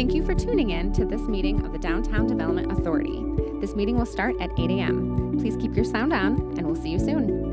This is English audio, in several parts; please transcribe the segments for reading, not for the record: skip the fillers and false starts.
Thank you for tuning in to this meeting of the Downtown Development Authority. This meeting will start at 8 a.m. Please keep your sound on, and we'll see you soon.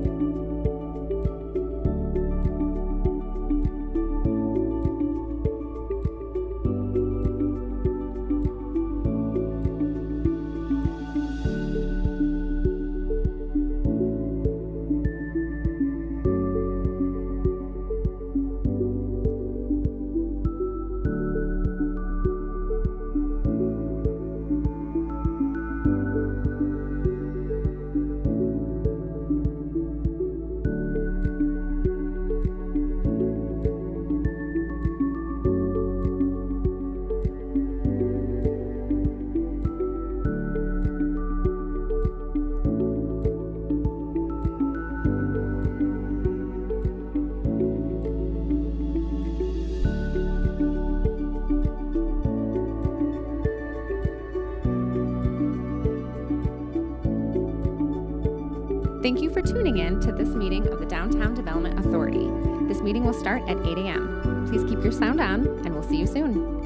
Thank you for tuning in to this meeting of the Downtown Development Authority. This meeting will start at 8 a.m. Please keep your sound on, and we'll see you soon.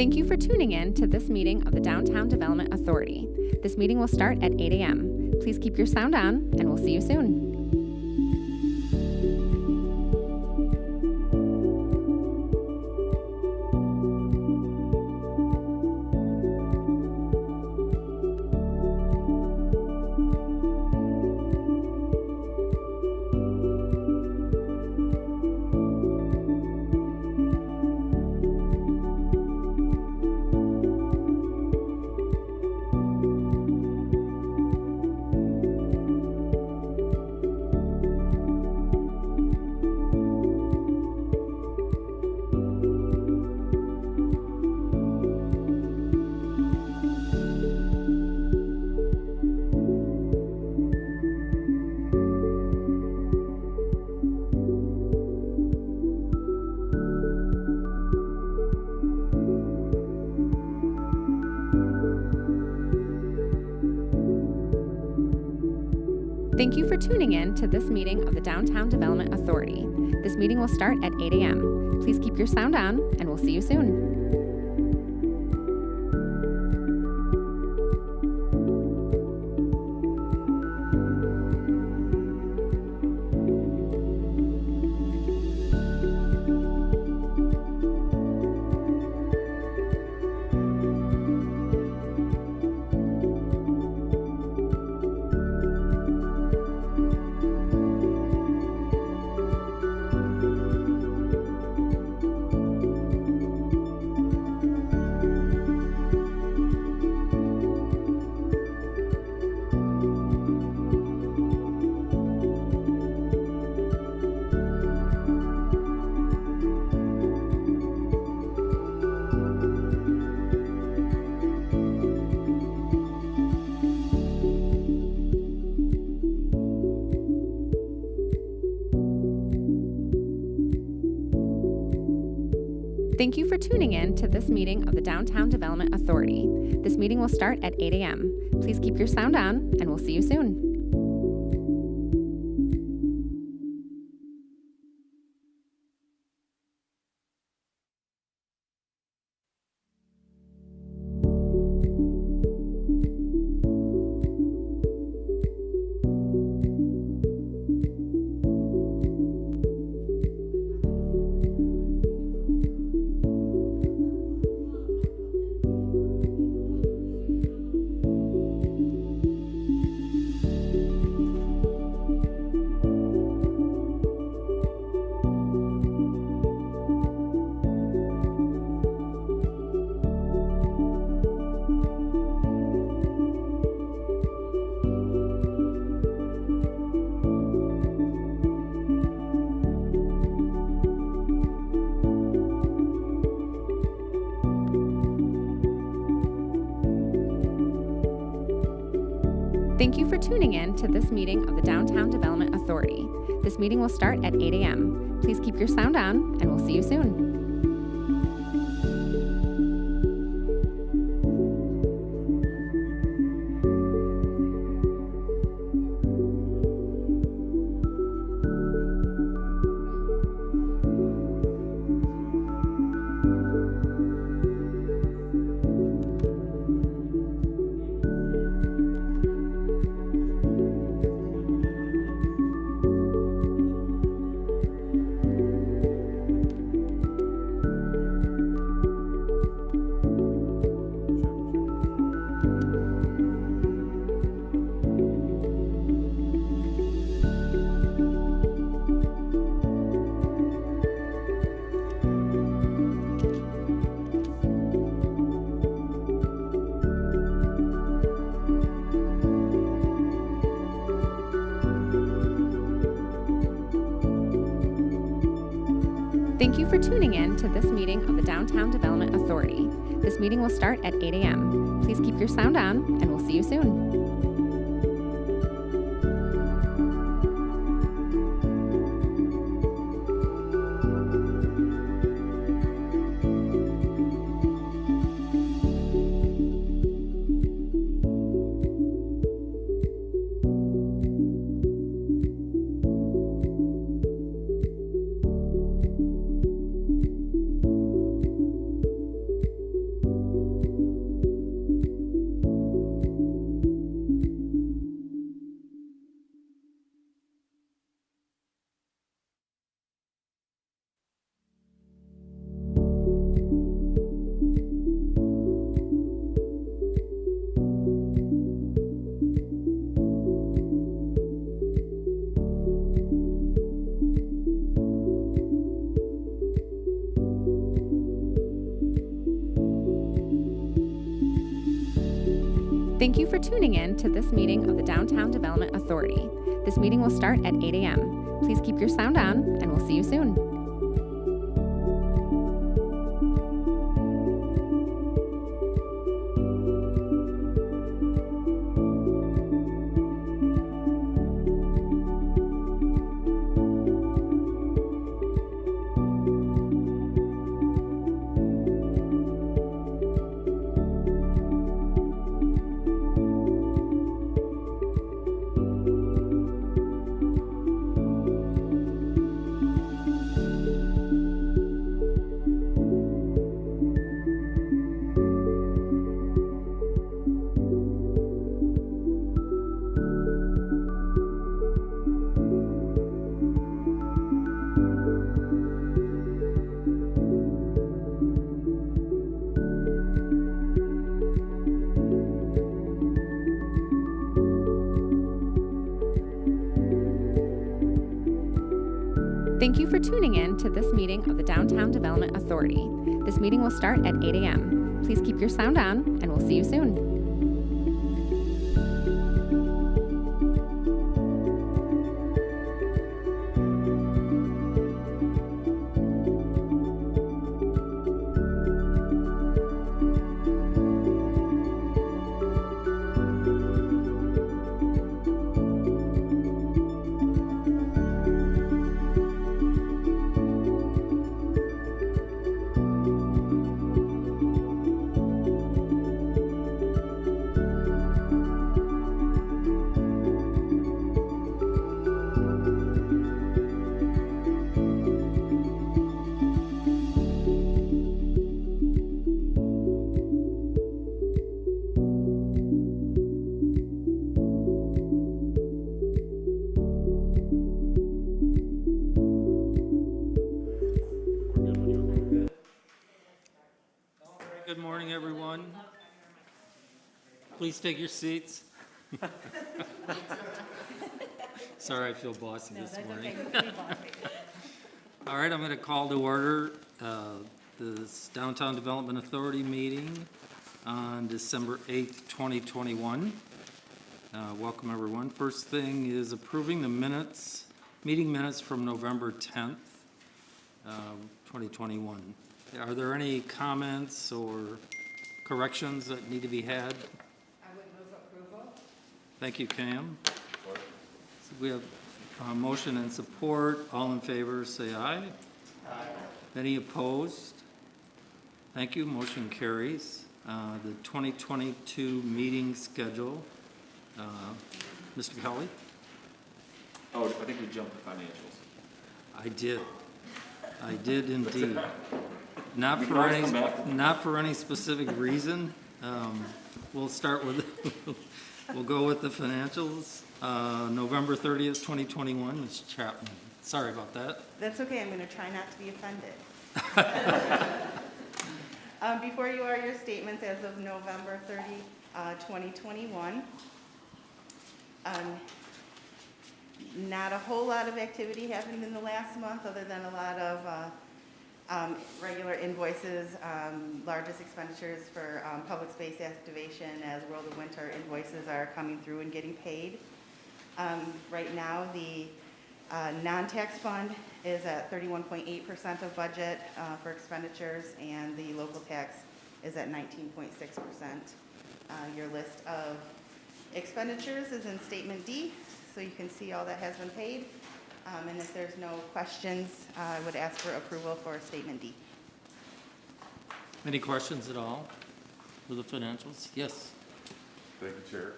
Thank you for tuning in to this meeting of the Downtown Development Authority. This meeting will start at 8 a.m. Please keep your sound on, and we'll see you soon. Thank you for tuning in to this meeting of the Downtown Development Authority. This meeting will start at 8 a.m. Please keep your sound on, and we'll see you soon. Thank you for tuning in to this meeting of the Downtown Development Authority. This meeting will start at 8 a.m. Please keep your sound on, and we'll see you soon. Thank you for tuning in to this meeting of the Downtown Development Authority. This meeting will start at 8 a.m. Please keep your sound on, and we'll see you soon. Thank you for tuning in to this meeting of the Downtown Development Authority. This meeting will start at 8 a.m. Please keep your sound on, and we'll see you soon. Thank you for tuning in to this meeting of the Downtown Development Authority. This meeting will start at 8 a.m. Please keep your sound on, and we'll see you soon. Thank you for tuning in to this meeting of the Downtown Development Authority. This meeting will start at 8 a.m. Please keep your sound on, and we'll see you soon. Good morning, everyone. Please take your seats. Sorry, I feel bossy this morning. All right, I'm going to call to order this Downtown Development Authority meeting on December 8th, 2021. Welcome, everyone. First thing is approving the minutes, meeting minutes from November 10th, 2021. Are there any comments or corrections that need to be had? I would move approval. Thank you, Cam. So we have motion and support. All in favor, say aye. Aye. Any opposed? Thank you. Motion carries. The 2022 meeting schedule. Mr. Kelly? Oh, I think we jumped to financials. I did indeed. Not for any specific reason. We'll start with, we'll go with the financials. November 30th, 2021, Ms. Chapman. Sorry about that. That's okay, I'm going to try not to be offended. Before you are your statements as of November 30, 2021. Not a whole lot of activity happened in the last month other than a lot of regular invoices, largest expenditures for public space activation as World of Winter invoices are coming through and getting paid. Right now, the non-tax fund is at 31.8% of budget for expenditures, and the local tax is at 19.6%. Your list of expenditures is in Statement D, so you can see all that has been paid. And if there's no questions, I would ask for approval for Statement D. Any questions at all for the financials? Yes. Thank you, Chair.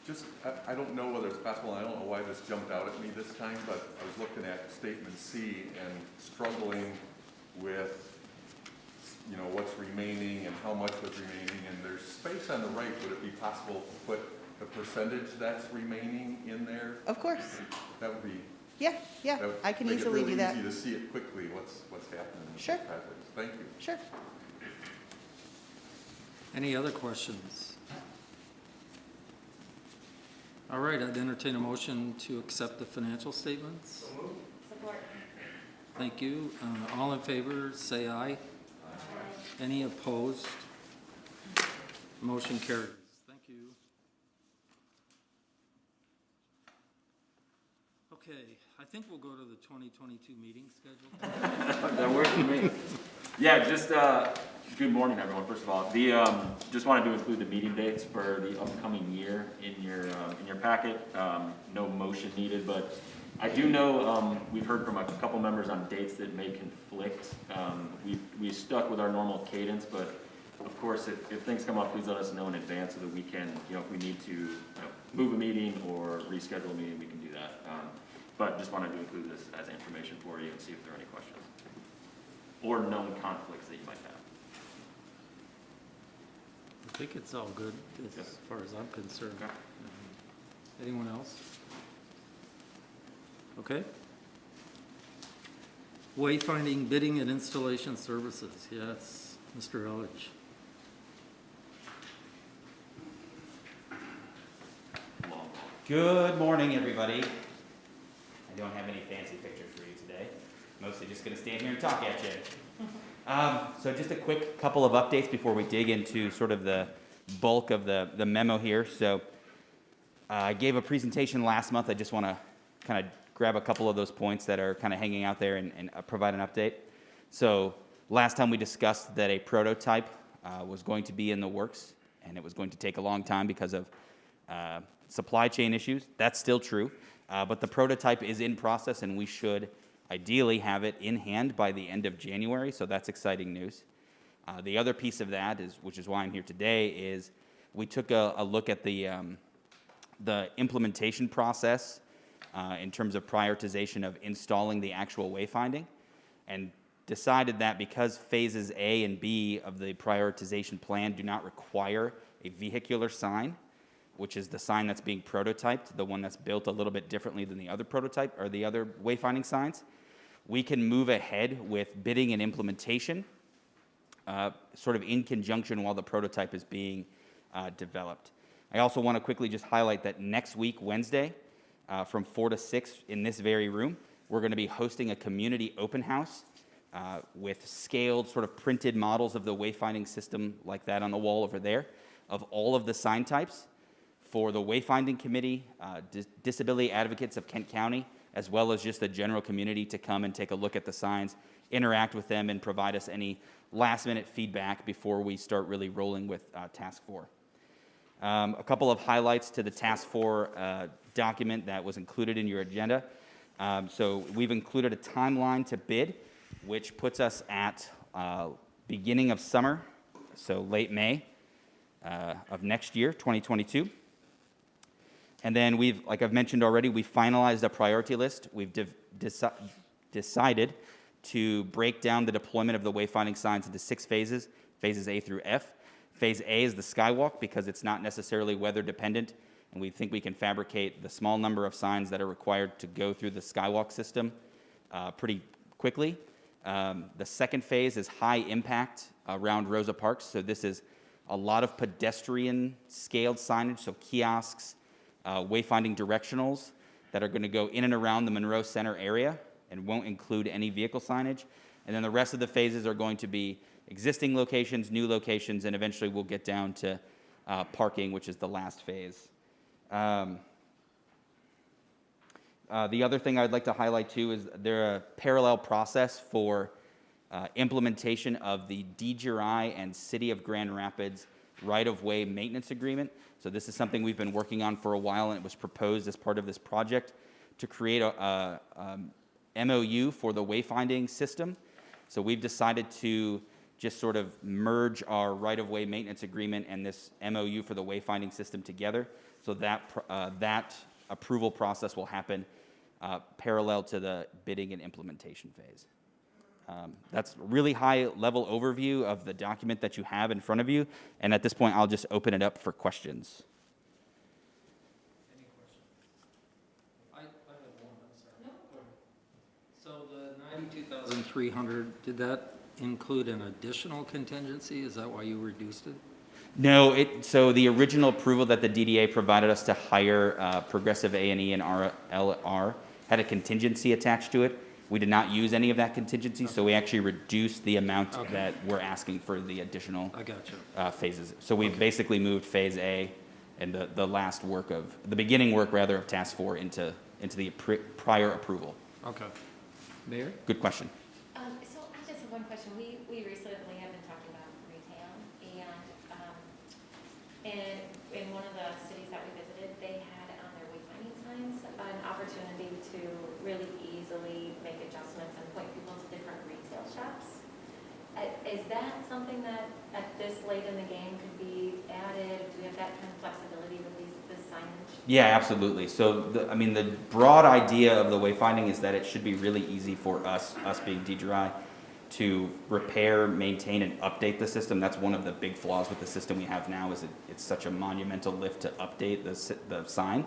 Just, I don't know whether it's possible, and I don't know why this jumped out at me this time, but I was looking at Statement C and struggling with, you know, what's remaining and how much was remaining, and there's space on the right. Would it be possible to put the percentage that's remaining in there? Of course. That would be. Yeah, I can easily do that. Easy to see it quickly, what's happening. Sure. Thank you. Sure. Any other questions? All right, I'd entertain a motion to accept the financial statements. Support. Thank you. All in favor, say aye. Aye. Any opposed? Motion carries. Thank you. Okay, I think we'll go to the 2022 meeting schedule. That works for me. Yeah, just good morning, everyone. First of all, just wanted to include the meeting dates for the upcoming year in your packet. No motion needed, but I do know we've heard from a couple members on dates that may conflict. We stuck with our normal cadence, but of course, if things come up, please let us know in advance so that we can, if we need to move a meeting or reschedule a meeting, we can do that. But just wanted to include this as information for you and see if there are any questions or known conflicts that you might have. I think it's all good as far as I'm concerned. Okay. Anyone else? Okay. Wayfinding bidding and installation services. Yes, Mr. Elledge. Good morning, everybody. I don't have any fancy pictures for you today. Mostly just going to stand here and talk at you. So just a quick couple of updates before we dig into sort of the bulk of the memo here. So I gave a presentation last month. I just want to kind of grab a couple of those points that are kind of hanging out there and provide an update. So last time we discussed that a prototype was going to be in the works, and it was going to take a long time because of supply chain issues. That's still true, but the prototype is in process, and we should ideally have it in hand by the end of January, so that's exciting news. The other piece of that, which is why I'm here today, is we took a look at the implementation process in terms of prioritization of installing the actual wayfinding, and decided that because phases A and B of the prioritization plan do not require a vehicular sign, which is the sign that's being prototyped, the one that's built a little bit differently than the other prototype or the other wayfinding signs, we can move ahead with bidding and implementation sort of in conjunction while the prototype is being developed. I also want to quickly just highlight that next week, Wednesday, from 4 to 6 in this very room, we're going to be hosting a community open house with scaled sort of printed models of the wayfinding system like that on the wall over there of all of the sign types for the Wayfinding Committee, disability advocates of Kent County, as well as just the general community to come and take a look at the signs, interact with them, and provide us any last-minute feedback before we start really rolling with Task 4. A couple of highlights to the Task 4 document that was included in your agenda. So we've included a timeline to bid, which puts us at beginning of summer, so late May of next year, 2022. And then like I've mentioned already, we finalized a priority list. We've decided to break down the deployment of the wayfinding signs into 6 phases, phases A through F. Phase A is the skywalk because it's not necessarily weather dependent, and we think we can fabricate the small number of signs that are required to go through the skywalk system pretty quickly. The second phase is high impact around Rosa Parks. So this is a lot of pedestrian scaled signage, so kiosks, wayfinding directionals that are going to go in and around the Monroe Center area and won't include any vehicle signage. And then the rest of the phases are going to be existing locations, new locations, and eventually we'll get down to parking, which is the last phase. The other thing I'd like to highlight too is there's a parallel process for implementation of the DGRI and City of Grand Rapids right-of-way maintenance agreement. So this is something we've been working on for a while, and it was proposed as part of this project to create a MOU for the wayfinding system. So we've decided to just sort of merge our right-of-way maintenance agreement and this MOU for the wayfinding system together. So that approval process will happen parallel to the bidding and implementation phase. That's a really high-level overview of the document that you have in front of you. And at this point, I'll just open it up for questions. Any questions? I have one, I'm sorry. No. So the 92,300, did that include an additional contingency? Is that why you reduced it? No, so the original approval that the DDA provided us to hire Progressive A&E and RLR had a contingency attached to it. We did not use any of that contingency, okay. So we actually reduced the amount okay. that we're asking for the additional phases. So we basically moved phase A and the last work of, the beginning work rather of task 4 into the prior approval. Okay. Mayor? Good question. So I just have one question. We recently have been talking about retail, and in one of the cities that we visited, they had on their wayfinding signs an opportunity to really easily make adjustments and point people to different retail shops. Is that something that at this late in the game could be added? Do we have that kind of flexibility with this signage? Yeah, absolutely. So, the broad idea of the wayfinding is that it should be really easy for us being DGRI, to repair, maintain, and update the system. That's one of the big flaws with the system we have now is it's such a monumental lift to update the sign.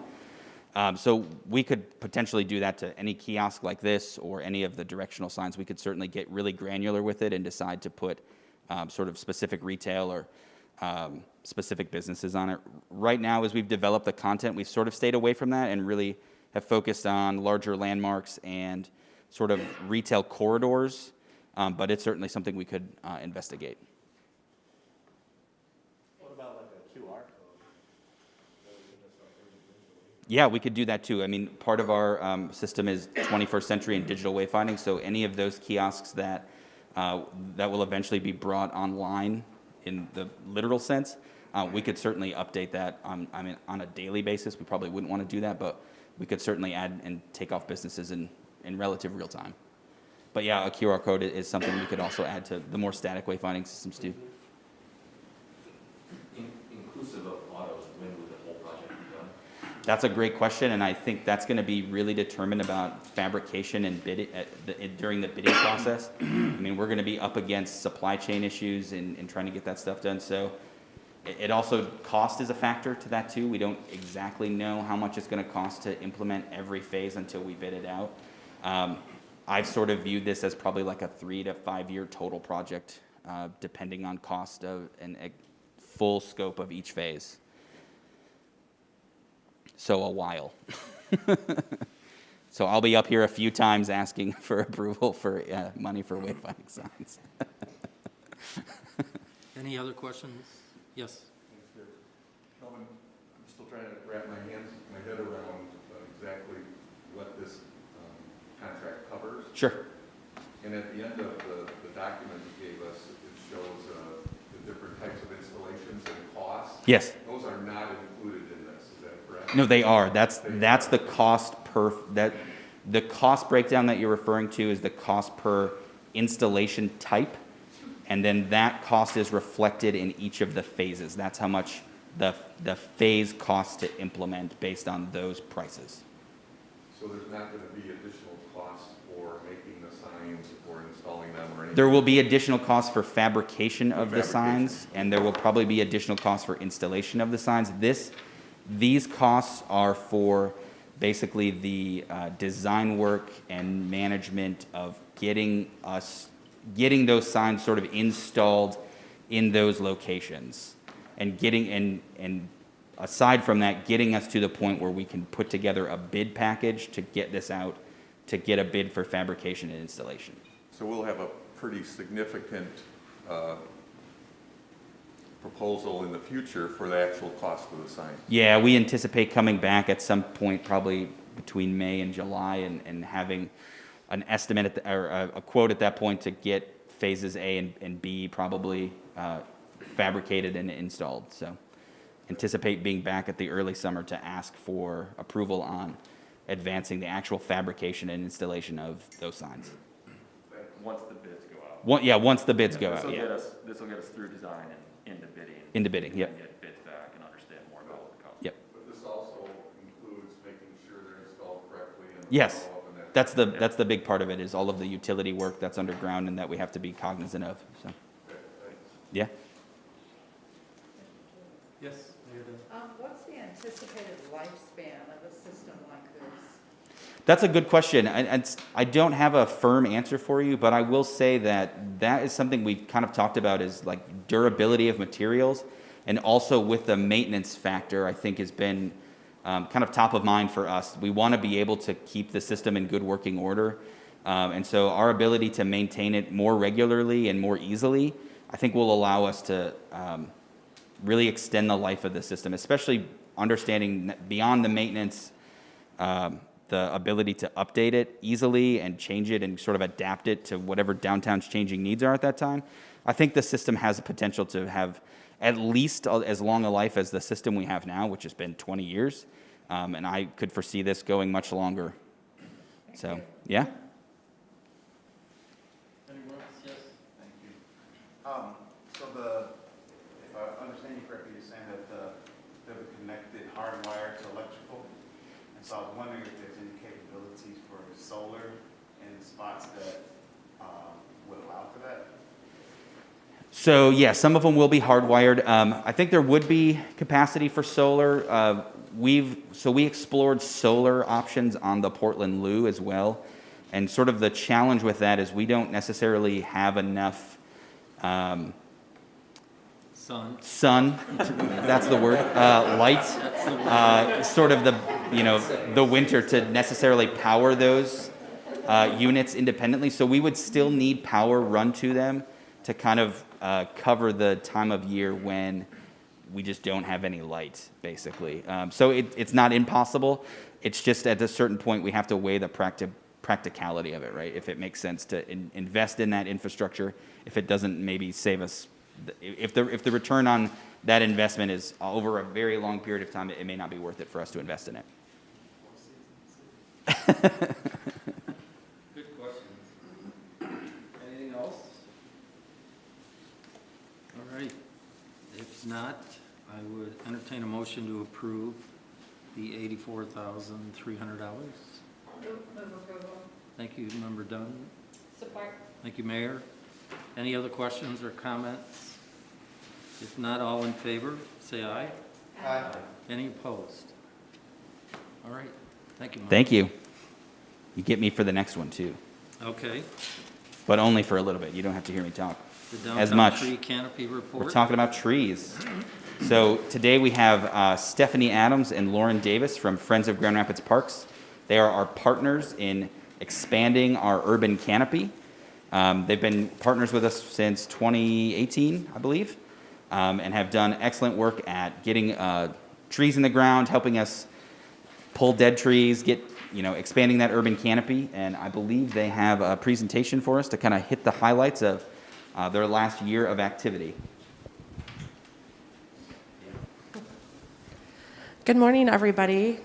So we could potentially do that to any kiosk like this or any of the directional signs. We could certainly get really granular with it and decide to put sort of specific retail or specific businesses on it. Right now, as we've developed the content, we've sort of stayed away from that and really have focused on larger landmarks and sort of retail corridors, but it's certainly something we could investigate. What about like a QR code? Yeah, we could do that too. I mean, part of our system is 21st century and digital wayfinding, so any of those kiosks that will eventually be brought online in the literal sense, we could certainly update that on a daily basis. We probably wouldn't want to do that, but we could certainly add and take off businesses in relative real time. But yeah, a QR code is something we could also add to the more static wayfinding systems too. Inclusive of autos, when would the whole project be done? That's a great question, and I think that's going to be really determined about fabrication and during the bidding process. I mean, we're going to be up against supply chain issues in trying to get that stuff done. So it also, cost is a factor to that too. We don't exactly know how much it's going to cost to implement every phase until we bid it out. I've sort of viewed this as probably like a 3 to 5 year total project, depending on cost of and full scope of each phase. So a while. So I'll be up here a few times asking for approval for money for wayfinding signs. Any other questions? Yes. Kelvin, I'm still trying to wrap my head around exactly what this contract covers. Sure. And at the end of the document you gave us, it shows the different types of installations and costs. Yes. Those are not No, they are. That's the cost per, the cost breakdown that you're referring to is the cost per installation type. And then that cost is reflected in each of the phases. That's how much the phase costs to implement based on those prices. So there's not going to be additional costs for making the signs or installing them or anything? There will be additional costs for fabrication of the signs, and there will probably be additional costs for installation of the signs. These costs are for basically the design work and management of getting those signs sort of installed in those locations, and aside from that, getting us to the point where we can put together a bid package to get this out, to get a bid for fabrication and installation. So we'll have a pretty significant proposal in the future for the actual cost of the sign. Yeah, we anticipate coming back at some point, probably between May and July, and having an estimate or a quote at that point to get phases A and B probably fabricated and installed. So anticipate being back at the early summer to ask for approval on advancing the actual fabrication and installation of those signs. Once the bids go out. Once the bids go out, yeah. This will get us through design and into bidding. Into bidding, yep. And get bids back and understand more about what the cost. Yep. But this also includes making sure they're installed correctly and Yes, follow up on that. that's the big part of it, is all of the utility work that's underground and that we have to be cognizant of, so, Okay, thanks. yeah. Yes, Mayor Dunn. What's the anticipated lifespan of a system like this? That's a good question. I don't have a firm answer for you, but I will say that is something we've kind of talked about, is like durability of materials, and also with the maintenance factor, I think has been kind of top of mind for us. We want to be able to keep the system in good working order, and so our ability to maintain it more regularly and more easily, I think will allow us to really extend the life of the system, especially understanding beyond the maintenance, the ability to update it easily and change it and sort of adapt it to whatever downtown's changing needs are at that time. I think the system has the potential to have at least as long a life as the system we have now, which has been 20 years. And I could foresee this going much longer. So, yeah. Anyone else? Yes. Thank you. So if I understand you correctly, you're saying that they'll be connected hardwired to electrical. And so I was wondering if there's any capabilities for solar in spots that would allow for that? So yeah, some of them will be hardwired. I think there would be capacity for solar. We explored solar options on the Portland Loo as well, and sort of the challenge with that is we don't necessarily have enough sun. That's the word. Light. Sort of the winter to necessarily power those units independently. So we would still need power run to them to kind of cover the time of year when we just don't have any light, basically. So it's not impossible. It's just at a certain point we have to weigh the practicality of it, right? If it makes sense to invest in that infrastructure, if it doesn't maybe save us, if the return on that investment is over a very long period of time, it may not be worth it for us to invest in it. Good questions. Anything else? All right. If not, I would entertain a motion to approve the $84,300. Thank you, Member Dunn. Support. Thank you, Mayor. Any other questions or comments? If not, all in favor, say aye. Aye. Any opposed? All right. Thank you, Mike. Thank you. You get me for the next one too, Okay. but only for a little bit. You don't have to hear me talk The as downtown much. tree canopy report. We're talking about trees. So today we have Stephanie Adams and Lauren Davis from Friends of Grand Rapids Parks. They are our partners in expanding our urban canopy. They've been partners with us since 2018, I believe, and have done excellent work at getting trees in the ground, helping us pull dead trees, expanding that urban canopy. And I believe they have a presentation for us to kind of hit the highlights of their last year of activity. Good morning, everybody.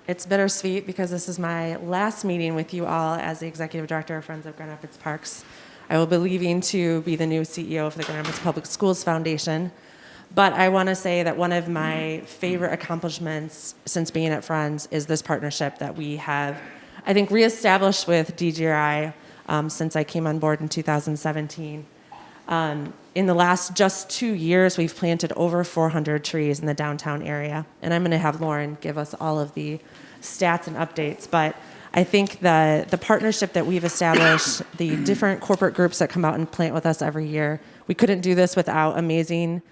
It's bittersweet because this is my last meeting with you all as the Executive Director of Friends of Grand Rapids Parks. I will be leaving to be the new CEO of the Grand Rapids Public Schools Foundation. But I want to say that one of my favorite accomplishments since being at Friends is this partnership that we have, I think, reestablished with DGRI since I came on board in 2017. In the last just 2 years, we've planted over 400 trees in the downtown area. And I'm going to have Lauren give us all of the stats and updates. But I think the partnership that we've established, the different corporate groups that come out and plant with us every year, we couldn't do this without amazing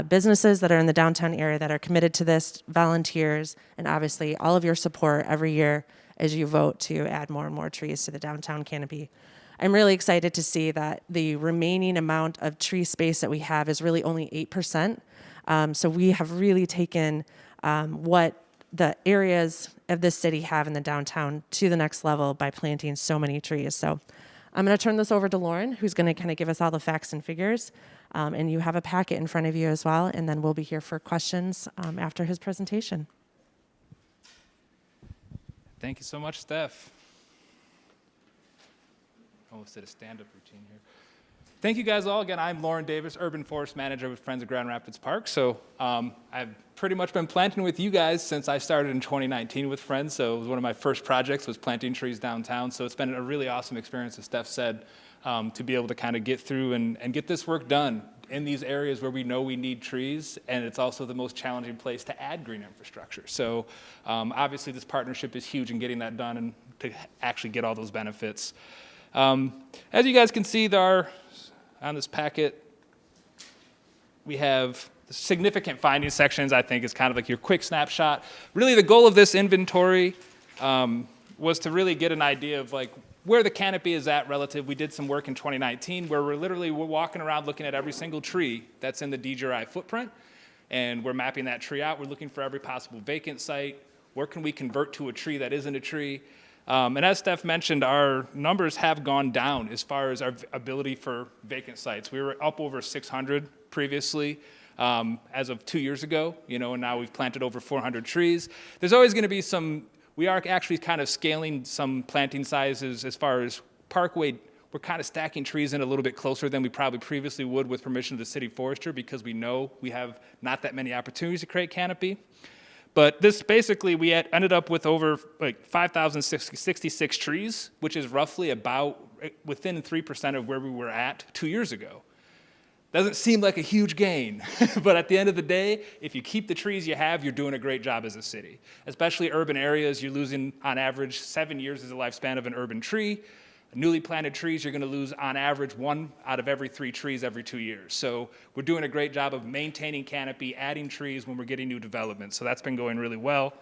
businesses that are in the downtown area that are committed to this, volunteers, and obviously all of your support every year as you vote to add more and more trees to the downtown canopy. I'm really excited to see that the remaining amount of tree space that we have is really only 8%. So we have really taken what the areas of this city have in the downtown to the next level by planting so many trees. So I'm going to turn this over to Lauren, who's going to kind of give us all the facts and figures. And you have a packet in front of you as well, and then we'll be here for questions after his presentation. Thank you so much, Steph. Almost did a stand-up routine here. Thank you guys all. Again, I'm Lauren Davis, Urban Forest Manager with Friends of Grand Rapids Park. So I've pretty much been planting with you guys since I started in 2019 with Friends. So it was one of my first projects was planting trees downtown. So it's been a really awesome experience, as Steph said, to be able to kind of get through and get this work done in these areas where we know we need trees, and it's also the most challenging place to add green infrastructure. So obviously this partnership is huge in getting that done and to actually get all those benefits. As you guys can see there on this packet, we have the significant findings sections. I think is kind of like your quick snapshot. Really the goal of this inventory was to really get an idea of like where the canopy is at relative. We did some work in 2019 where we're walking around looking at every single tree that's in the DGRI footprint, and we're mapping that tree out. We're looking for every possible vacant site. Where can we convert to a tree that isn't a tree? And as Steph mentioned, our numbers have gone down as far as our ability for vacant sites. We were up over 600 previously as of 2 years ago, and now we've planted over 400 trees. There's always going to be we are actually kind of scaling some planting sizes as far as Parkway. We're kind of stacking trees in a little bit closer than we probably previously would with permission of the city forester because we know we have not that many opportunities to create canopy. But this basically, we ended up with over like 5,066 trees, which is roughly about within 3% of where we were at 2 years ago. Doesn't seem like a huge gain, but at the end of the day, if you keep the trees you have, you're doing a great job as a city. Especially urban areas, you're losing on average 7 years is the lifespan of an urban tree. Newly planted trees, you're going to lose on average 1 out of every 3 trees every 2 years. So we're doing a great job of maintaining canopy, adding trees when we're getting new development. So that's been going really well.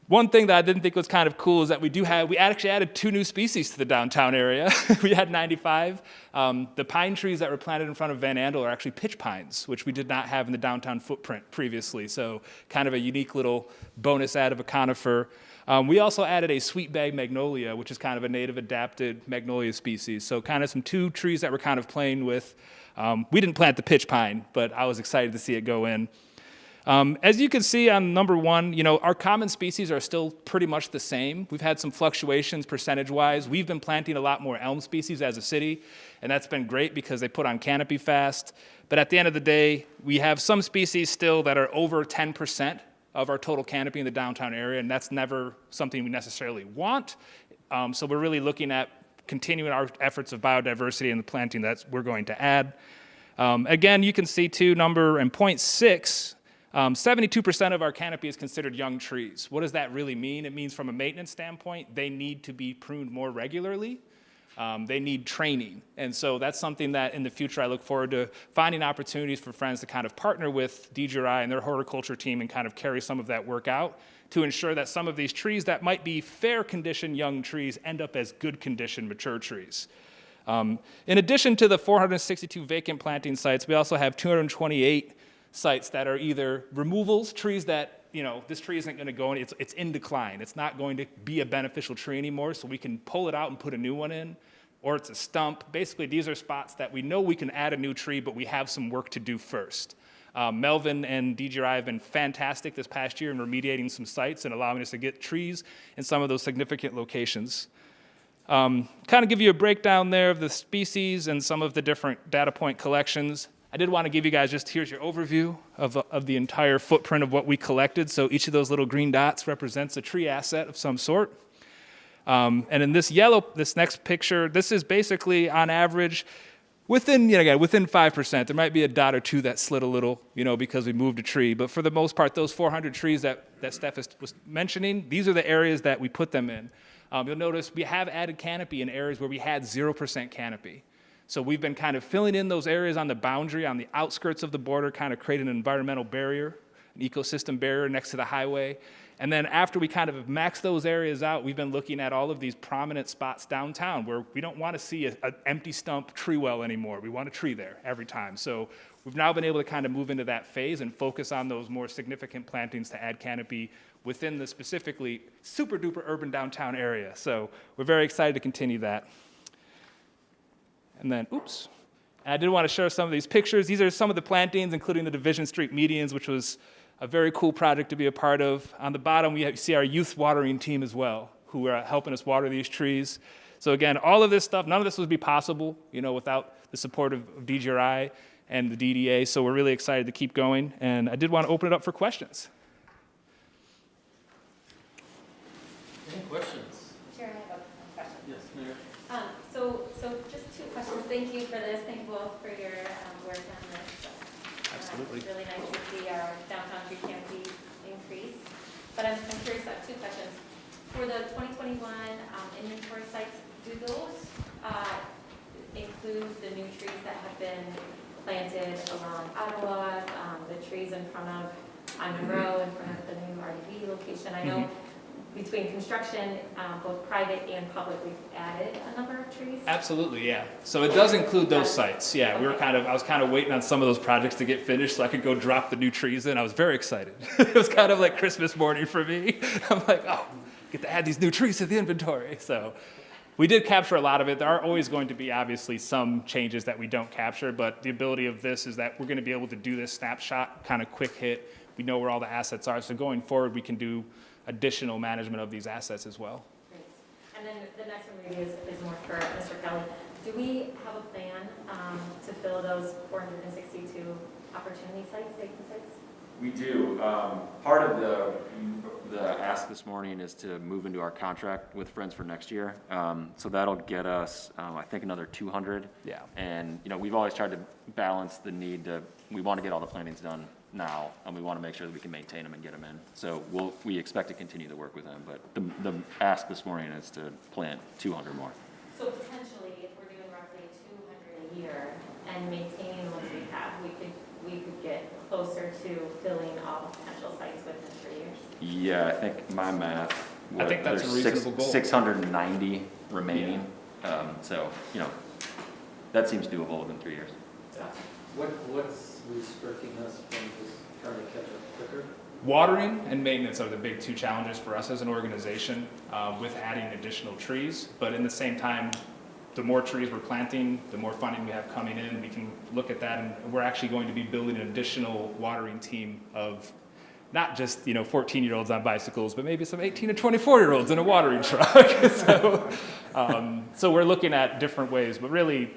One thing that I didn't think was kind of cool is that we actually added 2 new species to the downtown area. We had 95. The pine trees that were planted in front of Van Andel are actually pitch pines, which we did not have in the downtown footprint previously. So kind of a unique little bonus add of a conifer. We also added a sweetbag magnolia, which is kind of a native adapted magnolia species. So kind of some 2 trees that we're kind of playing with. We didn't plant the pitch pine, but I was excited to see it go in. As you can see on number 1, our common species are still pretty much the same. We've had some fluctuations percentage-wise. We've been planting a lot more elm species as a city, and that's been great because they put on canopy fast. But at the end of the day, we have some species still that are over 10% of our total canopy in the downtown area, and that's never something we necessarily want. So we're really looking at continuing our efforts of biodiversity and the planting that we're going to add. Again, you can see too, number in 0.6, 72% of our canopy is considered young trees. What does that really mean? It means from a maintenance standpoint, they need to be pruned more regularly. They need training. And so that's something that in the future I look forward to finding opportunities for Friends to kind of partner with DGRI and their horticulture team and kind of carry some of that work out to ensure that some of these trees that might be fair condition young trees end up as good condition mature trees. In addition to the 462 vacant planting sites, we also have 228 sites that are either removals, trees that, this tree isn't going to go in, it's in decline. It's not going to be a beneficial tree anymore, so we can pull it out and put a new one in, or it's a stump. Basically, these are spots that we know we can add a new tree, but we have some work to do first. Melvin and DGRI have been fantastic this past year in remediating some sites and allowing us to get trees in some of those significant locations. Kind of give you a breakdown there of the species and some of the different data point collections. I did want to give you guys just, here's your overview of the entire footprint of what we collected. So each of those little green dots represents a tree asset of some sort. And in this next picture, this is basically on average within 5%. There might be a dot or two that slid a little, because we moved a tree. But for the most part, those 400 trees that Steph was mentioning, these are the areas that we put them in. You'll notice we have added canopy in areas where we had 0% canopy. So we've been kind of filling in those areas on the boundary, on the outskirts of the border, kind of creating an environmental barrier, an ecosystem barrier next to the highway. And then after we kind of have maxed those areas out, we've been looking at all of these prominent spots downtown where we don't want to see an empty stump tree well anymore. We want a tree there every time. So we've now been able to kind of move into that phase and focus on those more significant plantings to add canopy within the specifically super duper urban downtown area. So we're very excited to continue that. And then, I did want to share some of these pictures. These are some of the plantings, including the Division Street medians, which was a very cool project to be a part of. On the bottom, we see our youth watering team as well, who are helping us water these trees. So again, all of this stuff, none of this would be possible, without the support of DGRI and the DDA. So we're really excited to keep going. And I did want to open it up for questions. Any questions? Sure, I have a question. Yes, Mayor. So just two questions. Thank you for this. Thank you both for your work on this. Absolutely. It's really nice to see our downtown tree canopy increase. But I'm curious about two questions. For the 2021 inventory sites, do those include the new trees that have been planted along Ottawa, the trees in front of Monroe, in front of the new RDB location? I know between construction, both private and public, we've added a number of trees. Absolutely, yeah. So it does include those sites. Yeah, I was kind of waiting on some of those projects to get finished so I could go drop the new trees in. I was very excited. It was kind of like Christmas morning for me. I'm like, get to add these new trees to the inventory. So we did capture a lot of it. There are always going to be obviously some changes that we don't capture, but the ability of this is that we're going to be able to do this snapshot, kind of quick hit. We know where all the assets are. So going forward, we can do additional management of these assets as well. Great. And then the next one maybe is more for Mr. Kelly. Do we have a plan to fill those 462 opportunity sites, vacant sites? We do. Part of the ask this morning is to move into our contract with Friends for next year. So that'll get us, I think, another 200. Yeah. And, we've always tried to balance the need we want to get all the plantings done now, and we want to make sure that we can maintain them and get them in. So we expect to continue to work with them, but the ask this morning is to plant 200 more. So potentially, if we're doing roughly 200 a year and maintaining what we have, we could get closer to filling all the potential sites within 3 years. Yeah, I think my math. I think that's a reasonable goal. 690 remaining. Yeah. So that seems doable within 3 years. Yeah. What's restricting us from just trying to catch up quicker? Watering and maintenance are the big two challenges for us as an organization with adding additional trees. But in the same time, the more trees we're planting, the more funding we have coming in, we can look at that, and we're actually going to be building an additional watering team of not just 14-year-olds on bicycles, but maybe some 18 to 24-year-olds in a watering truck. So we're looking at different ways, but really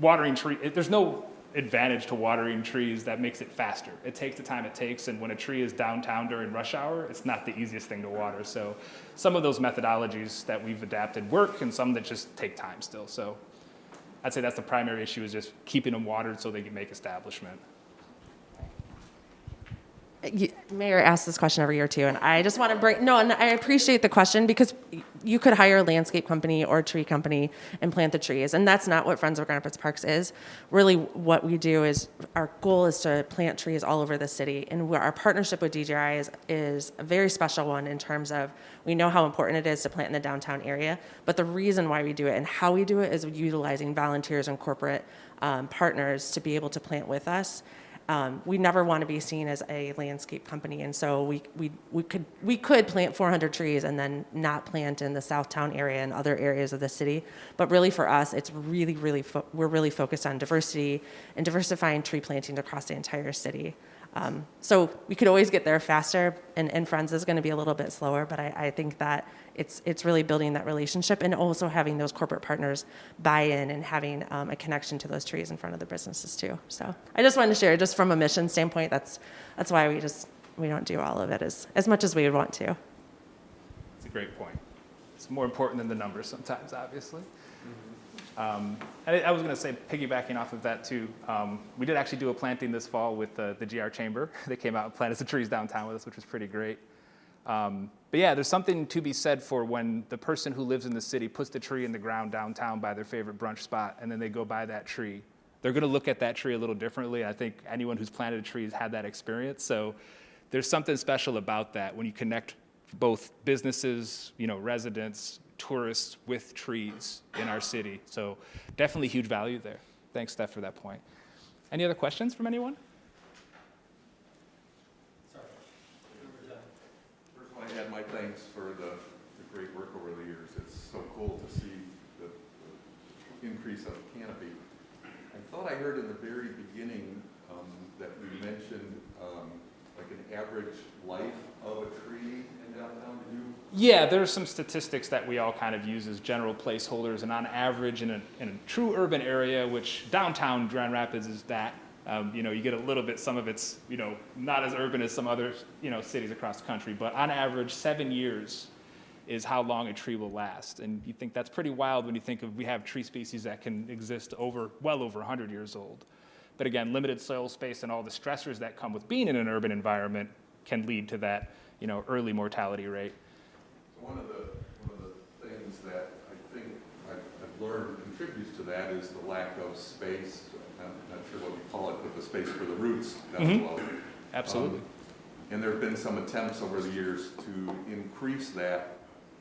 watering trees, there's no advantage to watering trees that makes it faster. It takes the time it takes, and when a tree is downtown during rush hour, it's not the easiest thing to water. So some of those methodologies that we've adapted work, and some that just take time still. So I'd say that's the primary issue, is just keeping them watered so they can make establishment. Mayor asks this question every year too, and I just want to and I appreciate the question, because you could hire a landscape company or a tree company and plant the trees, and that's not what Friends of Grand Rapids Parks is. Really, what we do is, our goal is to plant trees all over the city, and our partnership with DGRI is a very special one in terms of, we know how important it is to plant in the downtown area, but the reason why we do it and how we do it is utilizing volunteers and corporate partners to be able to plant with us. we never want to be seen as a landscape company, and so we could plant 400 trees and then not plant in the Southtown area and other areas of the city. But really, for us, it's really, we're really focused on diversity and diversifying tree planting across the entire city. So we could always get there faster, and Friends is going to be a little bit slower, but I think that it's really building that relationship and also having those corporate partners buy in and having a connection to those trees in front of the businesses too. So I just wanted to share, just from a mission standpoint, that's why we don't do all of it as much as we would want to. It's a great point. It's more important than the numbers sometimes, obviously. I was going to say, piggybacking off of that too, we did actually do a planting this fall with the GR Chamber. They came out and planted some trees downtown with us, which was pretty great. But yeah, there's something to be said for when the person who lives in the city puts the tree in the ground downtown by their favorite brunch spot, and then they go by that tree. They're going to look at that tree a little differently. I think anyone who's planted a tree has had that experience. So there's something special about that when you connect both businesses, residents, tourists with trees in our city. So definitely huge value there. Thanks, Steph, for that point. Any other questions from anyone? First, I want to add my thanks for the great work over the years. It's so cool to see the increase of canopy. I thought I heard in the very beginning that we mentioned like an average life of a tree in downtown. Did you? Yeah, there are some statistics that we all kind of use as general placeholders, and on average in a true urban area, which downtown Grand Rapids is that, you get a little bit, some of it's, not as urban as some other, cities across the country, but on average 7 years is how long a tree will last. And you think that's pretty wild when you think of we have tree species that can exist well over 100 years old. But again, limited soil space and all the stressors that come with being in an urban environment can lead to that, early mortality rate. So one of the things that I think I've learned contributes to that is the lack of space. I'm not sure what we call it, but the space for the roots down below. Absolutely. And there have been some attempts over the years to increase that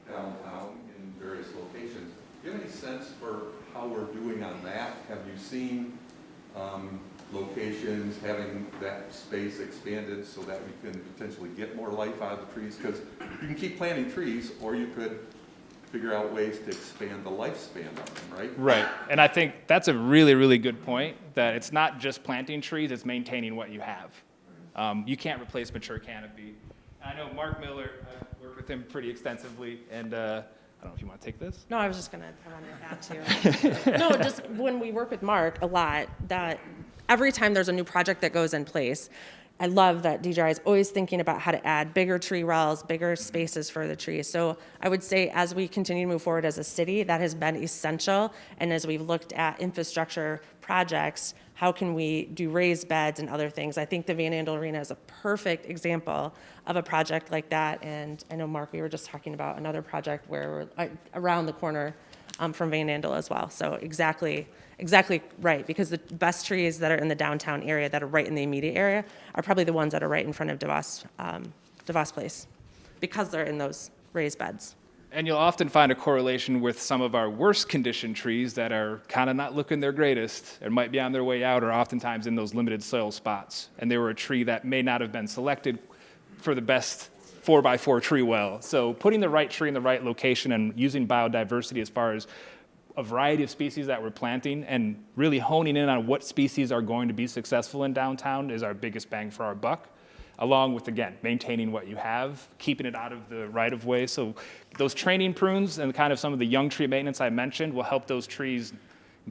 downtown in various locations. Do you have any sense for how we're doing on that? Have you seen locations having that space expanded so that we can potentially get more life out of the trees? Because you can keep planting trees, or you could figure out ways to expand the lifespan of them, right? Right, and I think that's a really, really good point, that it's not just planting trees, it's maintaining what you have. You can't replace mature canopy. I know Mark Miller, I worked with him pretty extensively, and I don't know if you want to take this. No, I wanted to add to. No, just when we work with Mark a lot, that every time there's a new project that goes in place, I love that DJI is always thinking about how to add bigger tree wells, bigger spaces for the trees. So I would say as we continue to move forward as a city, that has been essential. And as we've looked at infrastructure projects, how can we do raised beds and other things? I think the Van Andel Arena is a perfect example of a project like that. And I know, Mark, we were just talking about another project where we're around the corner from Van Andel as well. So exactly right, because the best trees that are in the downtown area that are right in the immediate area are probably the ones that are right in front of DeVos Place, because they're in those raised beds. And you'll often find a correlation with some of our worst conditioned trees that are kind of not looking their greatest and might be on their way out, or oftentimes in those limited soil spots. And they were a tree that may not have been selected for the best 4x4 tree well. So putting the right tree in the right location and using biodiversity as far as a variety of species that we're planting and really honing in on what species are going to be successful in downtown is our biggest bang for our buck, along with, again, maintaining what you have, keeping it out of the right-of-way. So those training prunes and kind of some of the young tree maintenance I mentioned will help those trees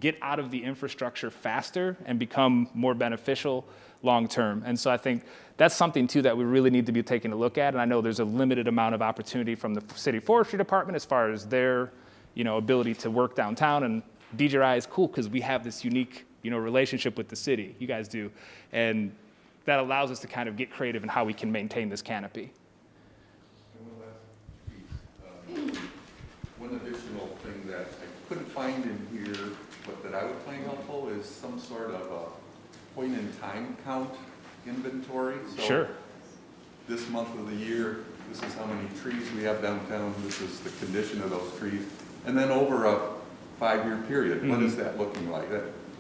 get out of the infrastructure faster and become more beneficial long-term. And so I think that's something, too, that we really need to be taking a look at. And I know there's a limited amount of opportunity from the City Forestry Department as far as their ability to work downtown. And DJI is cool because we have this unique relationship with the city. You guys do. And that allows us to kind of get creative in how we can maintain this canopy. And one additional thing that I couldn't find in here, but that I would find helpful, is some sort of a point-in-time count inventory. So sure. This month of the year, this is how many trees we have downtown, this is the condition of those trees. And then over a 5-year period, what is that looking like?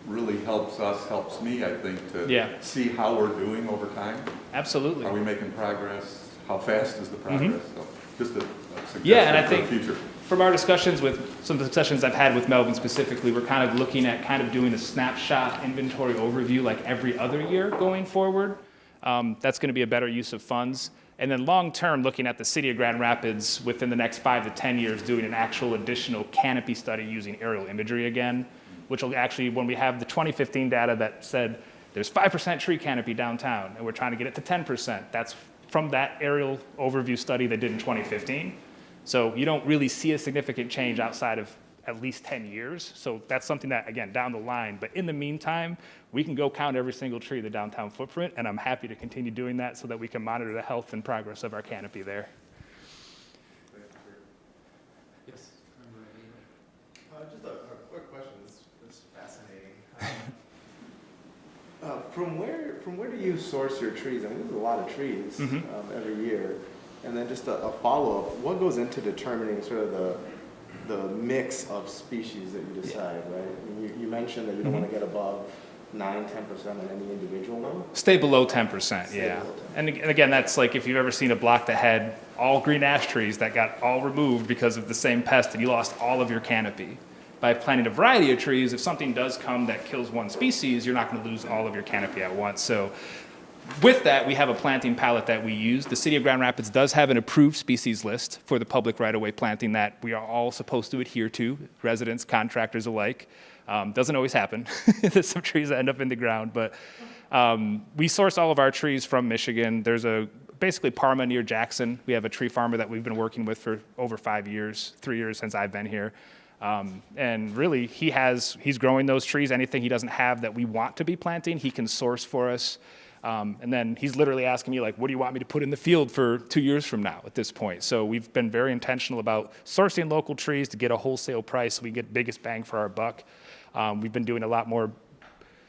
really helps us, helps me, I think, to Yeah. see how we're doing over time. Absolutely. Are we making progress? How fast is the progress? So just a Yeah, and I suggestion for think the future. from our discussions with some of the discussions I've had with Melvin specifically, we're kind of looking at kind of doing a snapshot inventory overview like every other year going forward. That's going to be a better use of funds. And then long-term, looking at the city of Grand Rapids within the next 5 to 10 years, doing an actual additional canopy study using aerial imagery again, which will actually, when we have the 2015 data that said there's 5% tree canopy downtown, and we're trying to get it to 10%, that's from that aerial overview study they did in 2015. So you don't really see a significant change outside of at least 10 years. So that's something that, again, down the line. But in the meantime, we can go count every single tree in the downtown footprint, and I'm happy to continue doing that so that we can monitor the health and progress of our canopy there. Yes. Just a quick question. This is fascinating. From where do you source your trees? I mean, there's a lot of trees every year. And then just a follow-up, what goes into determining sort of the mix of species that you decide, right? I mean, you mentioned that you don't want to get above 9-10% on any individual one? Stay below 10%, yeah. Below 10%. And again, that's like if you've ever seen a block that had all green ash trees that got all removed because of the same pest and you lost all of your canopy. By planting a variety of trees, if something does come that kills one species, you're not going to lose all of your canopy at once. So with that, we have a planting palette that we use. The city of Grand Rapids does have an approved species list for the public right-of-way planting that we are all supposed to adhere to, residents, contractors alike. Doesn't always happen. There's some trees that end up in the ground, but we source all of our trees from Michigan. There's basically Parma near Jackson. We have a tree farmer that we've been working with for over 5 years, 3 years since I've been here. And really, he's growing those trees. Anything he doesn't have that we want to be planting, he can source for us. And then he's literally asking me, like, what do you want me to put in the field for 2 years from now at this point? So we've been very intentional about sourcing local trees to get a wholesale price so we get biggest bang for our buck. We've been doing a lot more.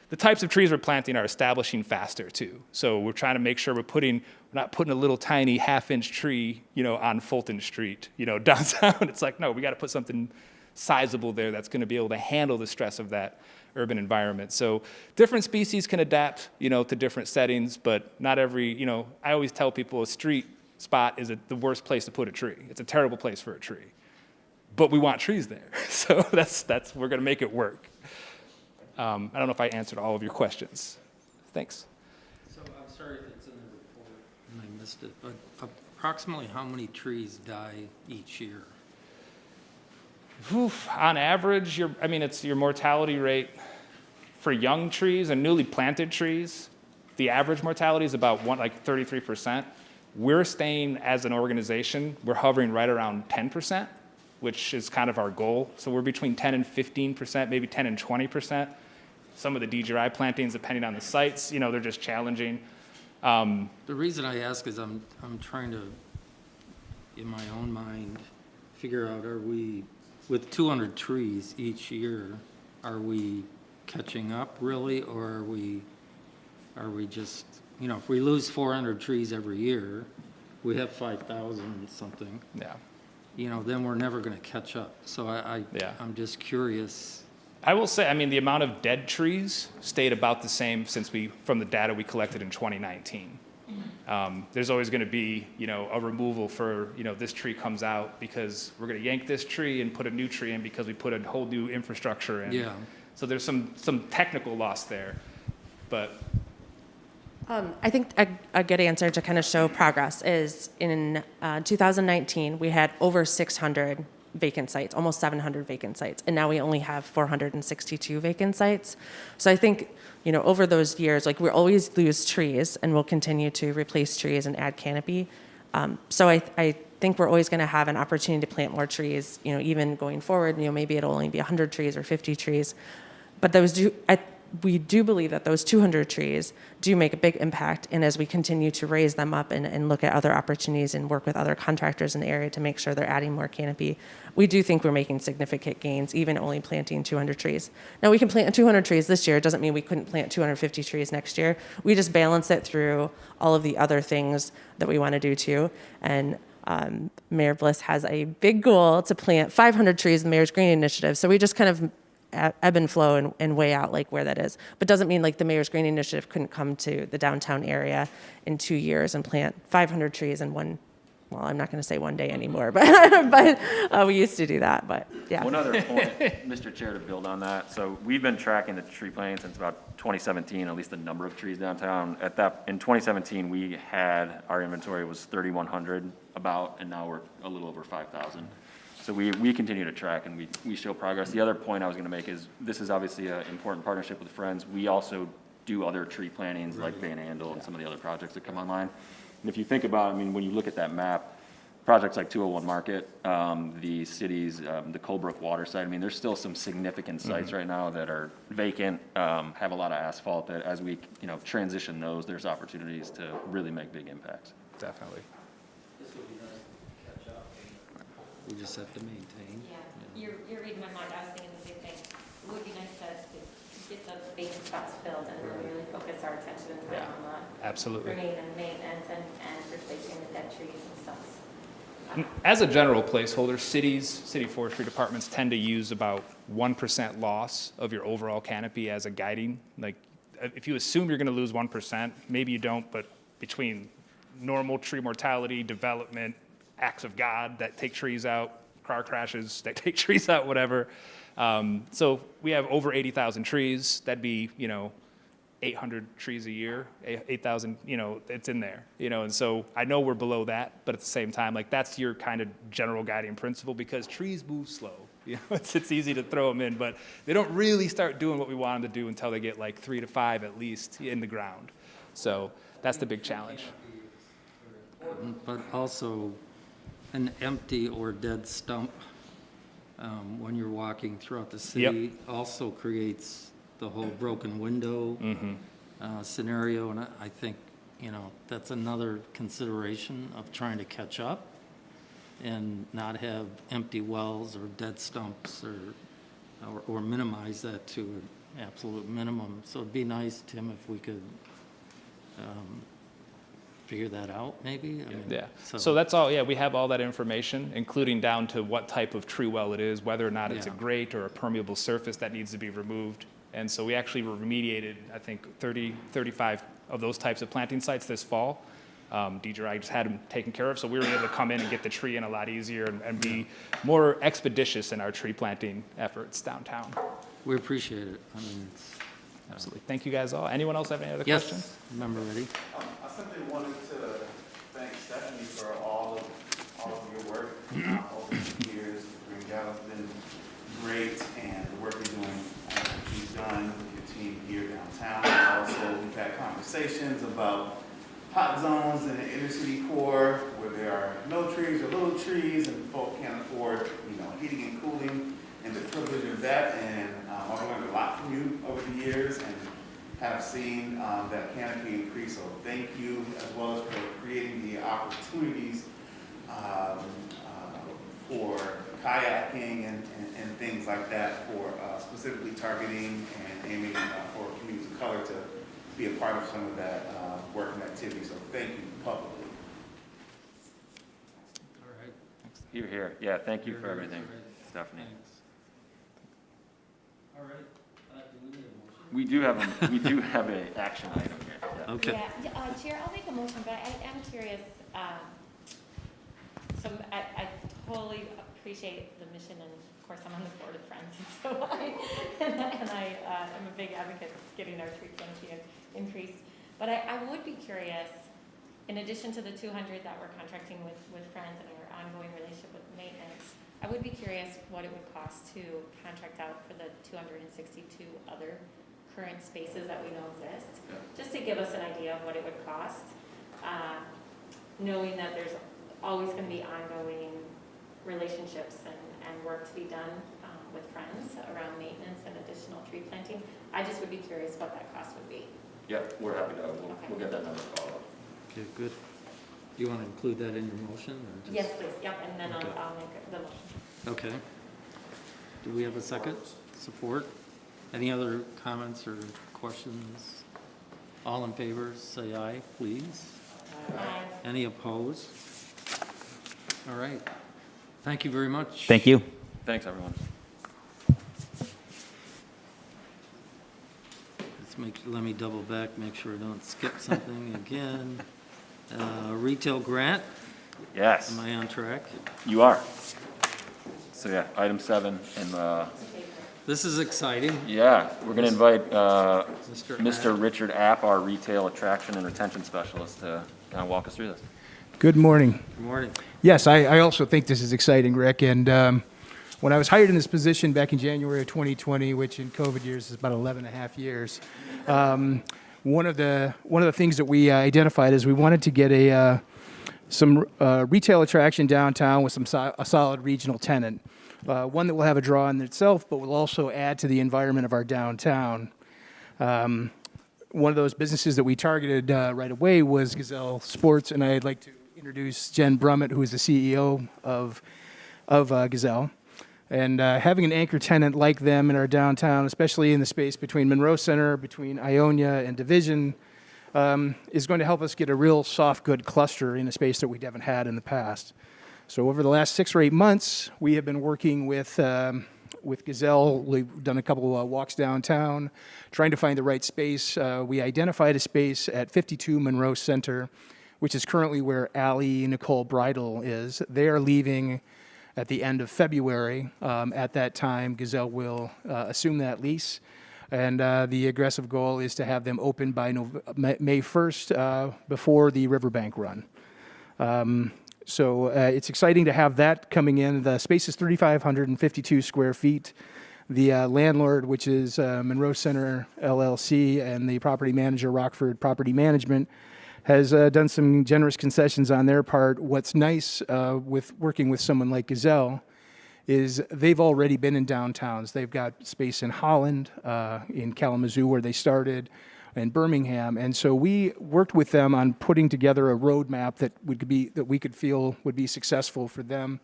The types of trees we're planting are establishing faster too. So we're trying to make sure we're not putting a little tiny half-inch tree, on Fulton Street, downtown. It's like, no, we got to put something sizable there that's going to be able to handle the stress of that urban environment. So different species can adapt, to different settings, but not every, I always tell people a street spot is the worst place to put a tree. It's a terrible place for a tree. But we want trees there. So we're going to make it work. I don't know if I answered all of your questions. Thanks. So I'm sorry if it's in the report and I missed it, but approximately how many trees die each year? On average, it's your mortality rate for young trees and newly planted trees. The average mortality is about 33%. We're staying as an organization, we're hovering right around 10%, which is kind of our goal. So we're between 10 and 15%, maybe 10 and 20%. Some of the DGI plantings, depending on the sites, they're just challenging. The reason I ask is I'm trying to, in my own mind, figure out, are we, with 200 trees each year, are we catching up really, or are we just, if we lose 400 trees every year, we have 5,000 something. Yeah. Then we're never going to catch up. So I'm just curious. I will say, the amount of dead trees stayed about the same from the data we collected in 2019. There's always going to be, a removal for, this tree comes out because we're going to yank this tree and put a new tree in because we put a whole new infrastructure in. Yeah. So there's some technical loss there, but. I think a good answer to kind of show progress is in 2019, we had over 600 vacant sites, almost 700 vacant sites, and now we only have 462 vacant sites. So I think, over those years, we always lose trees, and we'll continue to replace trees and add canopy. So I think we're always going to have an opportunity to plant more trees, even going forward. Maybe it'll only be 100 trees or 50 trees. But we do believe that those 200 trees do make a big impact, and as we continue to raise them up and look at other opportunities and work with other contractors in the area to make sure they're adding more canopy, we do think we're making significant gains, even only planting 200 trees. Now, we can plant 200 trees this year. It doesn't mean we couldn't plant 250 trees next year. We just balance it through all of the other things that we want to do too. And Mayor Bliss has a big goal to plant 500 trees in the Mayor's Green Initiative. So we just kind of ebb and flow and weigh out like where that is. But doesn't mean like the Mayor's Green Initiative couldn't come to the downtown area in 2 years and plant 500 trees in one, well, I'm not going to say one day anymore, but we used to do that, but yeah. One other point, Mr. Chair, to build on that. So we've been tracking the tree planting since about 2017, at least the number of trees downtown. In 2017, we had, our inventory was 3,100 about, and now we're a little over 5,000. So we continue to track and we show progress. The other point I was gonna make is, this is obviously an important partnership with Friends. We also do other tree plantings like Van Andel and some of the other projects that come online. And if you think about, I mean, when you look at that map, projects like 201 Market, the cities, the Colebrook water site, I mean, there's still some significant sites right now that are vacant, have a lot of asphalt, that as we, transition those, there's opportunities to really make big impacts. Definitely. We just have to maintain. Yeah, you're reading my mind. I was thinking the same thing. It would be nice to get the vacant spots filled and really focus our attention and time on the Absolutely. pruning and maintenance and replacing the dead trees and stuff. As a general placeholder, city forestry departments tend to use about 1% loss of your overall canopy as a guiding. Like, if you assume you're going to lose 1%, maybe you don't, but between normal tree mortality, development, acts of God that take trees out, car crashes that take trees out, whatever. So we have over 80,000 trees. That'd be, 800 trees a year, 8,000, it's in there, and so I know we're below that, but at the same time, like, that's your kind of general guiding principle, because trees move slow. It's easy to throw them in, but they don't really start doing what we want them to do until they get like 3 to 5 at least in the ground. So that's the big challenge. But also, an empty or dead stump when you're walking throughout the city also creates the whole broken window scenario, and I think that's another consideration of trying to catch up and not have empty wells or dead stumps or minimize that to an absolute minimum. So it'd be nice, Tim, if we could figure that out, maybe? I mean, So that's all, we have all that information, including down to what type of tree well it is, whether or not it's a grate or a permeable surface that needs to be removed. And so we actually remediated, I think, 35 of those types of planting sites this fall. DJI just had them taken care of, so we were able to come in and get the tree in a lot easier and be more expeditious in our tree planting efforts downtown. We appreciate it. I mean, it's... Absolutely. Thank you guys all. Anyone else have any other questions? Remember, ready? I simply wanted to thank Stephanie for all of your work over the years. Green Gal's been great, and the work you're doing, she's done with your team here downtown. Also, we've had conversations about hot zones in the inner city core where there are no trees or little trees, and folk can't afford, heating and cooling, and the privilege of that. And I've learned a lot from you over the years, and have seen that canopy increase. So thank you, as well as for creating the opportunities for kayaking and things like that, for specifically targeting and aiming for communities of color to be a part of some of that work and activity. So thank you publicly. All right. Here, here. Yeah, thank you for everything, Stephanie. Thanks. All right. Do we need a motion? We do have an action item here. Yeah. Okay. Yeah, Chair, I'll make a motion, but I am curious. So I totally appreciate the mission, and of course I'm on the board of Friends, and so I am a big advocate of getting our tree canopy increased. But I would be curious, in addition to the 200 that we're contracting with Friends and our ongoing relationship with maintenance, I would be curious what it would cost to contract out for the 262 other current spaces that we know exist, just to give us an idea of what it would cost, knowing that there's always going to be ongoing relationships and work to be done with Friends around maintenance and additional tree planting. I just would be curious what that cost would be. Yeah, we're happy to. We'll get that number followed up. Okay, good. Do you want to include that in your motion? Or just... Yes, please. Yep, and then Okay. I'll make the motion. Okay. Do we have a second? Support? Any other comments or questions? All in favor, say aye, please. Aye. Any opposed? All right. Thank you very much. Thank you. Thanks, everyone. let me double back, make sure I don't skip something again. Retail grant, Yes, am I on track? you are. So yeah, item 7, and This is exciting. yeah, we're gonna invite Mr. Mr. Richard App, our retail attraction and retention specialist, to kind of walk us through this. Good morning. Good morning. Yes, I also think this is exciting, Rick. And when I was hired in this position back in January of 2020, which in COVID years is about 11 and a half years, one of the things that we identified is we wanted to get some retail attraction downtown with a solid regional tenant. One that will have a draw in itself, but will also add to the environment of our downtown. One of those businesses that we targeted right away was Gazelle Sports, and I'd like to introduce Jen Brummett, who is the CEO of Gazelle. And having an anchor tenant like them in our downtown, especially in the space between Monroe Center, between Ionia and Division, is going to help us get a real soft good cluster in a space that we haven't had in the past. So over the last 6 or 8 months, we have been working with Gazelle. We've done a couple of walks downtown, trying to find the right space. We identified a space at 52 Monroe Center, which is currently where Allie Nicole Bridal is. They are leaving at the end of February. At that time, Gazelle will assume that lease. And the aggressive goal is to have them open by May 1st before the Riverbank run. So it's exciting to have that coming in. The space is 3,552 square feet. The landlord, which is Monroe Center LLC, and the property manager, Rockford Property Management, has done some generous concessions on their part. What's nice with working with someone like Gazelle is they've already been in downtowns. They've got space in Holland, in Kalamazoo, where they started, in Birmingham, and so we worked with them on putting together a roadmap that we could feel would be successful for them.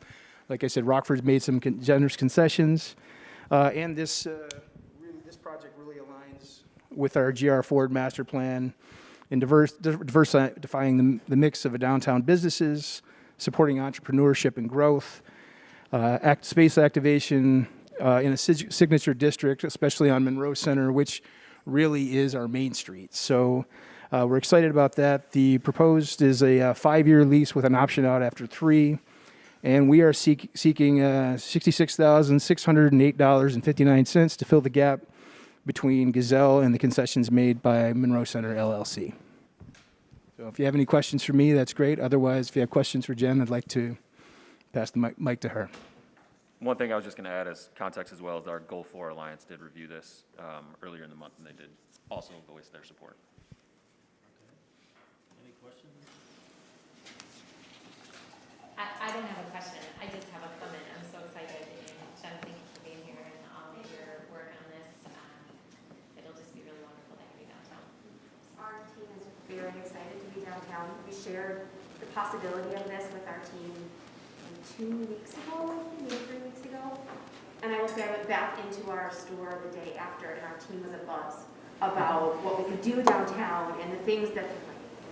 Like I said, Rockford's made some generous concessions, and this project really aligns with our GR Ford master plan in diversifying the mix of a downtown businesses, supporting entrepreneurship and growth, space activation in a signature district, especially on Monroe Center, which really is our main street. So we're excited about that. The proposed is a 5-year lease with an option out after 3, and we are seeking $66,608.59 to fill the gap between Gazelle and the concessions made by Monroe Center LLC. So if you have any questions for me, that's great. Otherwise, if you have questions for Jen, I'd like to pass the mic to her. One thing I was just going to add as context as well is our Goal 4 Alliance did review this earlier in the month, and they did also voice their support. Any questions? I don't have a question. I just have a comment. I'm so excited, and Jen, thank you for being here and all of your work on this. It'll just be really wonderful to have you downtown. Our team is very excited to be downtown. We shared the possibility of this with our team 2 weeks ago, maybe 3 weeks ago. And I will say I went back into our store the day after, and our team was abuzz about what we could do downtown and the things that,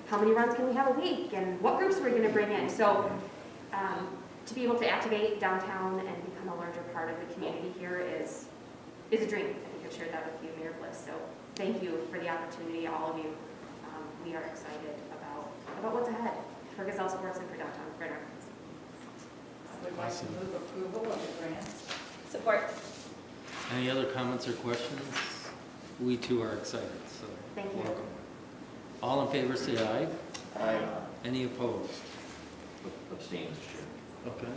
how many runs can we have a week, and what groups we're going to bring in. So to be able to activate downtown and become a larger part of the community here is a dream. I think I've shared that with you, Mayor Bliss. So thank you for the opportunity, all of you. We are excited about what's ahead for Gazelle Sports and for downtown Grand Rapids. I would like to move approval of the grants. Support. Any other comments or questions? We too are excited, so Thank you. welcome. All in favor say aye. Aye. Any opposed? Abstain, Mr. Chair. Okay.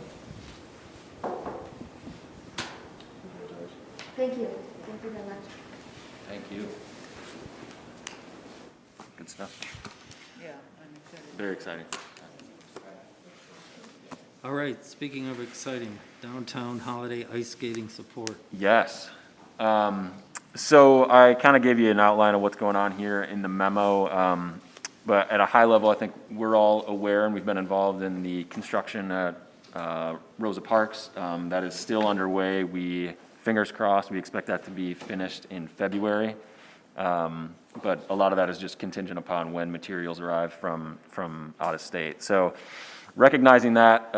Thank you. Thank you very much. Thank you. Good stuff. Yeah, I'm excited. Very exciting. All right, speaking of exciting, downtown holiday ice skating support. Yes. So I kind of gave you an outline of what's going on here in the memo, but at a high level, I think we're all aware, and we've been involved in the construction at Rosa Parks. That is still underway. Fingers crossed, we expect that to be finished in February. But a lot of that is just contingent upon when materials arrive from out of state. So Recognizing that,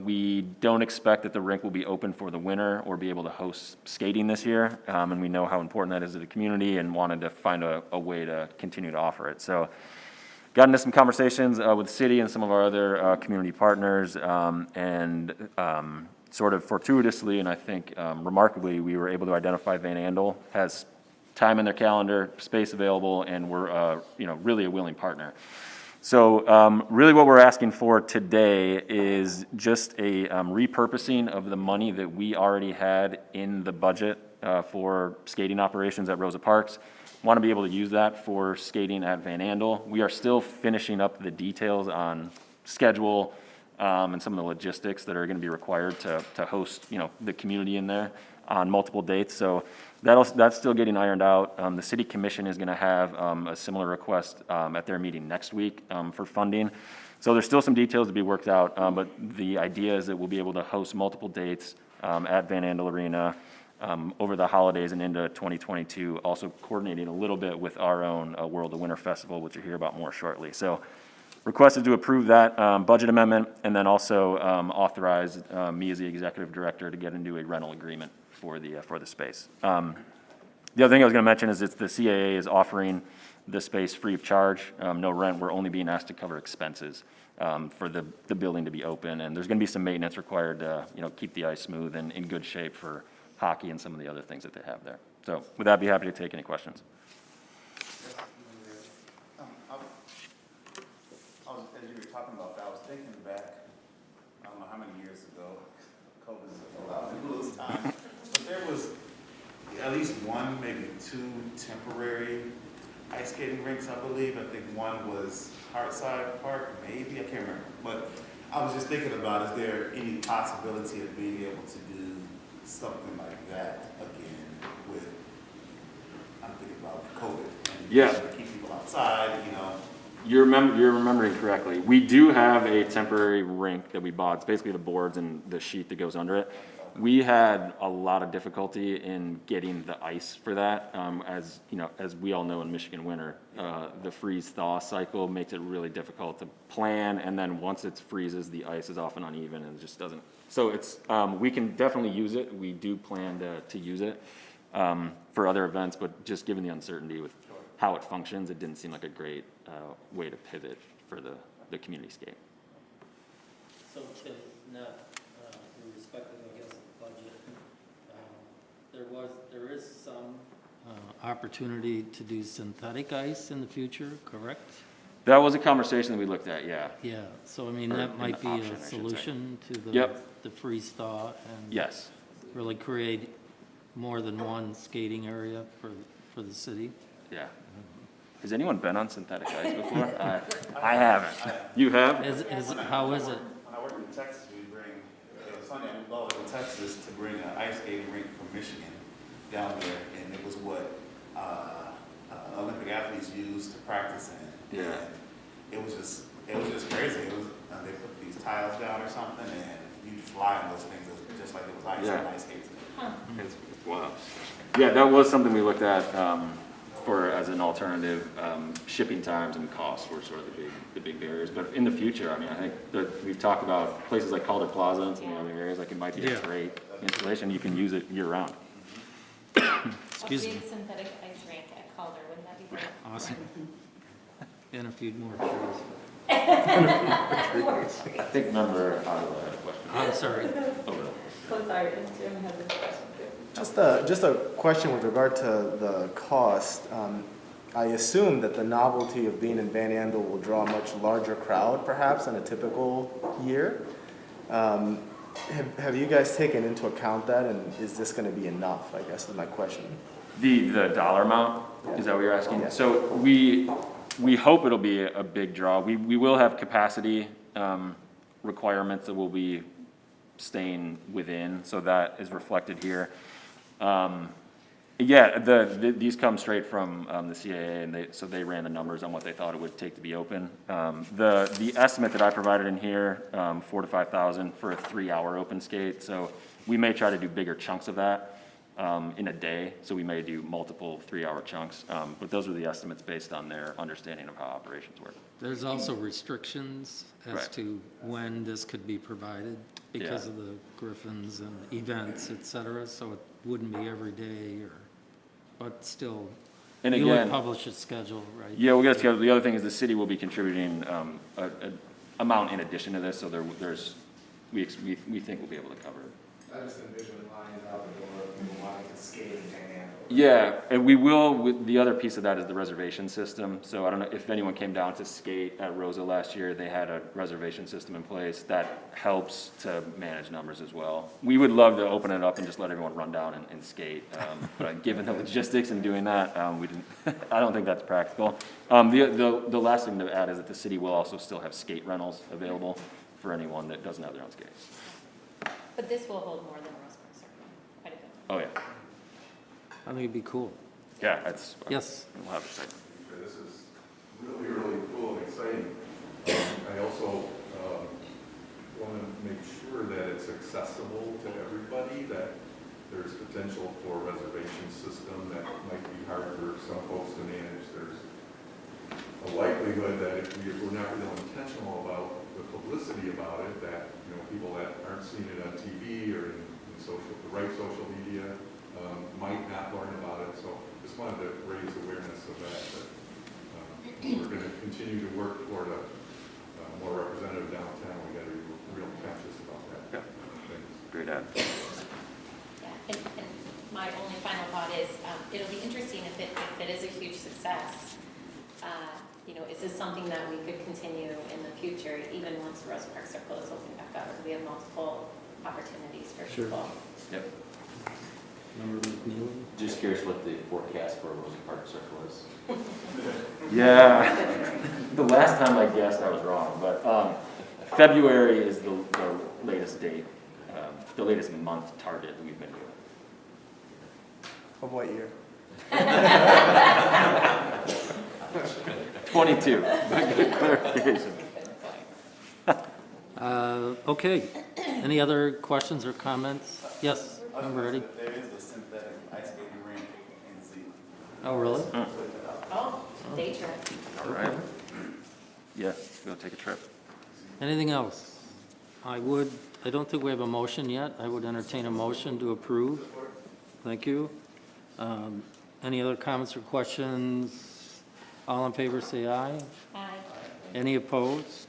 we don't expect that the rink will be open for the winter or be able to host skating this year, and we know how important that is to the community and wanted to find a way to continue to offer it. So got into some conversations with the city and some of our other community partners, and sort of fortuitously, and I think remarkably, we were able to identify Van Andel has time in their calendar, space available, and we're really a willing partner. So really what we're asking for today is just a repurposing of the money that we already had in the budget for skating operations at Rosa Parks. Want to be able to use that for skating at Van Andel. We are still finishing up the details on schedule and some of the logistics that are going to be required to host the community in there on multiple dates. So that's still getting ironed out. The city commission is going to have a similar request at their meeting next week for funding. So there's still some details to be worked out, but the idea is that we'll be able to host multiple dates at Van Andel Arena over the holidays and into 2022, also coordinating a little bit with our own World of Winter Festival, which you'll hear about more shortly. So request is to approve that budget amendment and then also authorize me as the executive director to get into a rental agreement for the space. The other thing I was going to mention is the CAA is offering the space free of charge, no rent. We're only being asked to cover expenses for the building to be open, and there's going to be some maintenance required to keep the ice smooth and in good shape for hockey and some of the other things that they have there. So with that, I'd be happy to take any questions. As you were talking about that, I was thinking back, I don't know how many years ago, COVID's allowed me to lose time, but there was at least one, maybe two temporary ice skating rinks, I believe. I think one was Hartside Park, maybe, I can't remember. But I was just thinking about, is there any possibility of being able to do something like that again with, I'm thinking about COVID. And Yeah. to keep people outside, You're remembering correctly. We do have a temporary rink that we bought. It's basically the boards and the sheet that goes under it. We had a lot of difficulty in getting the ice for that. As we all know in Michigan winter, the freeze-thaw cycle makes it really difficult to plan. And then once it freezes, the ice is often uneven and it just doesn't. So it's we can definitely use it. We do plan to use it for other events, but just given the uncertainty with how it functions, it didn't seem like a great way to pivot for the community skate. So to not, irrespective, I guess, of budget, there is some opportunity to do synthetic ice in the future, correct? That was a conversation that we looked at, yeah. Yeah, so I mean, that might be option, a solution to the freeze thaw and Yes. really create more than one skating area for the city. Yeah. Has anyone been on synthetic ice before? I haven't. You have? How is it? When I worked in Texas, we bring, Sunday we go to Texas to bring an ice skating rink from Michigan down there, and it was what Olympic athletes used to practice in. Yeah. And it was just crazy. It was they put these tiles down or something, and you'd fly on those things just like it was ice on ice skates. It's wow. Yeah, that was something we looked at for as an alternative. Shipping times and costs were sort of the big barriers. But in the future, I mean, I think that we've talked about places like Calder Plaza and some of the other areas. Like it might be a great installation. You can use it year round. Excuse me. A big synthetic ice rink at Calder, wouldn't that be great? Awesome. And a few more trees. I think member Ottawa had a question. I'm sorry. Over. I'm sorry, Jim has a question too. Just a question with regard to the cost. I assume that the novelty of being in Van Andel will draw a much larger crowd, perhaps, than a typical year. Have you guys taken into account that, and is this going to be enough, I guess, is my question. The dollar amount, is that what you're asking? Yeah. So we hope it'll be a big draw. We will have capacity requirements that will be staying within, so that is reflected here. These come straight from the CAA, and so they ran the numbers on what they thought it would take to be open. The estimate that I provided in here, 4,000 to 5,000 for a 3-hour open skate. So we may try to do bigger chunks of that. in a day, so we may do multiple 3-hour chunks. But those are the estimates based on their understanding of how operations work. There's also restrictions as Right. to when this could be provided because Yeah. of the griffins and events, et cetera, so it wouldn't be every day but still, And you would again, publish a schedule, right? yeah, we'll get together. The other thing is the city will be contributing a amount in addition to this, so we think we'll be able to cover it. I just envision lines out the door, people wanting to skate and hang out. Yeah, and we will, the other piece of that is the reservation system. So I don't know if anyone came down to skate at Rosa last year, they had a reservation system in place that helps to manage numbers as well. We would love to open it up and just let everyone run down and skate. But given the logistics and doing that, we didn't, I don't think that's practical. The last thing to add is that the city will also still have skate rentals available for anyone that doesn't have their own skates. But this will hold more than Rose Park Circle, quite a bit. Oh, yeah. I think it'd be cool. Yeah, that's. Yes. We'll have it safe. This is really, really cool and exciting. I also want to make sure that it's accessible to everybody, that there's potential for a reservation system that might be hard for some folks to manage. There's a likelihood that if we're not real intentional about the publicity about it, that people that aren't seeing it on TV or in the right social media might not learn about it. So just wanted to raise awareness of that. We're going to continue to work toward a more representative downtown. We got to be real conscious about that. Yeah. Great ad. Yeah, and my only final thought is, it'll be interesting if it is a huge success. Is this something that we could continue in the future, even once the Rose Park Circle is open back up? We have multiple opportunities for people. Yep. Remember McNeil? Just curious what the forecast for Rosa Park Circle is. Yeah. The last time I guessed, I was wrong, but February is the latest date, the latest month target that we've been doing. Of what year? 22. Good clarification. Okay. Any other questions or comments? Yes, I'm ready. There is a synthetic ice skating rink in Z. Oh, really? Oh, day trip. All right. Yeah, go take a trip. Anything else? I don't think we have a motion yet. I would entertain a motion to approve. Thank you. Any other comments or questions? All in favor, say aye. Aye. Any opposed?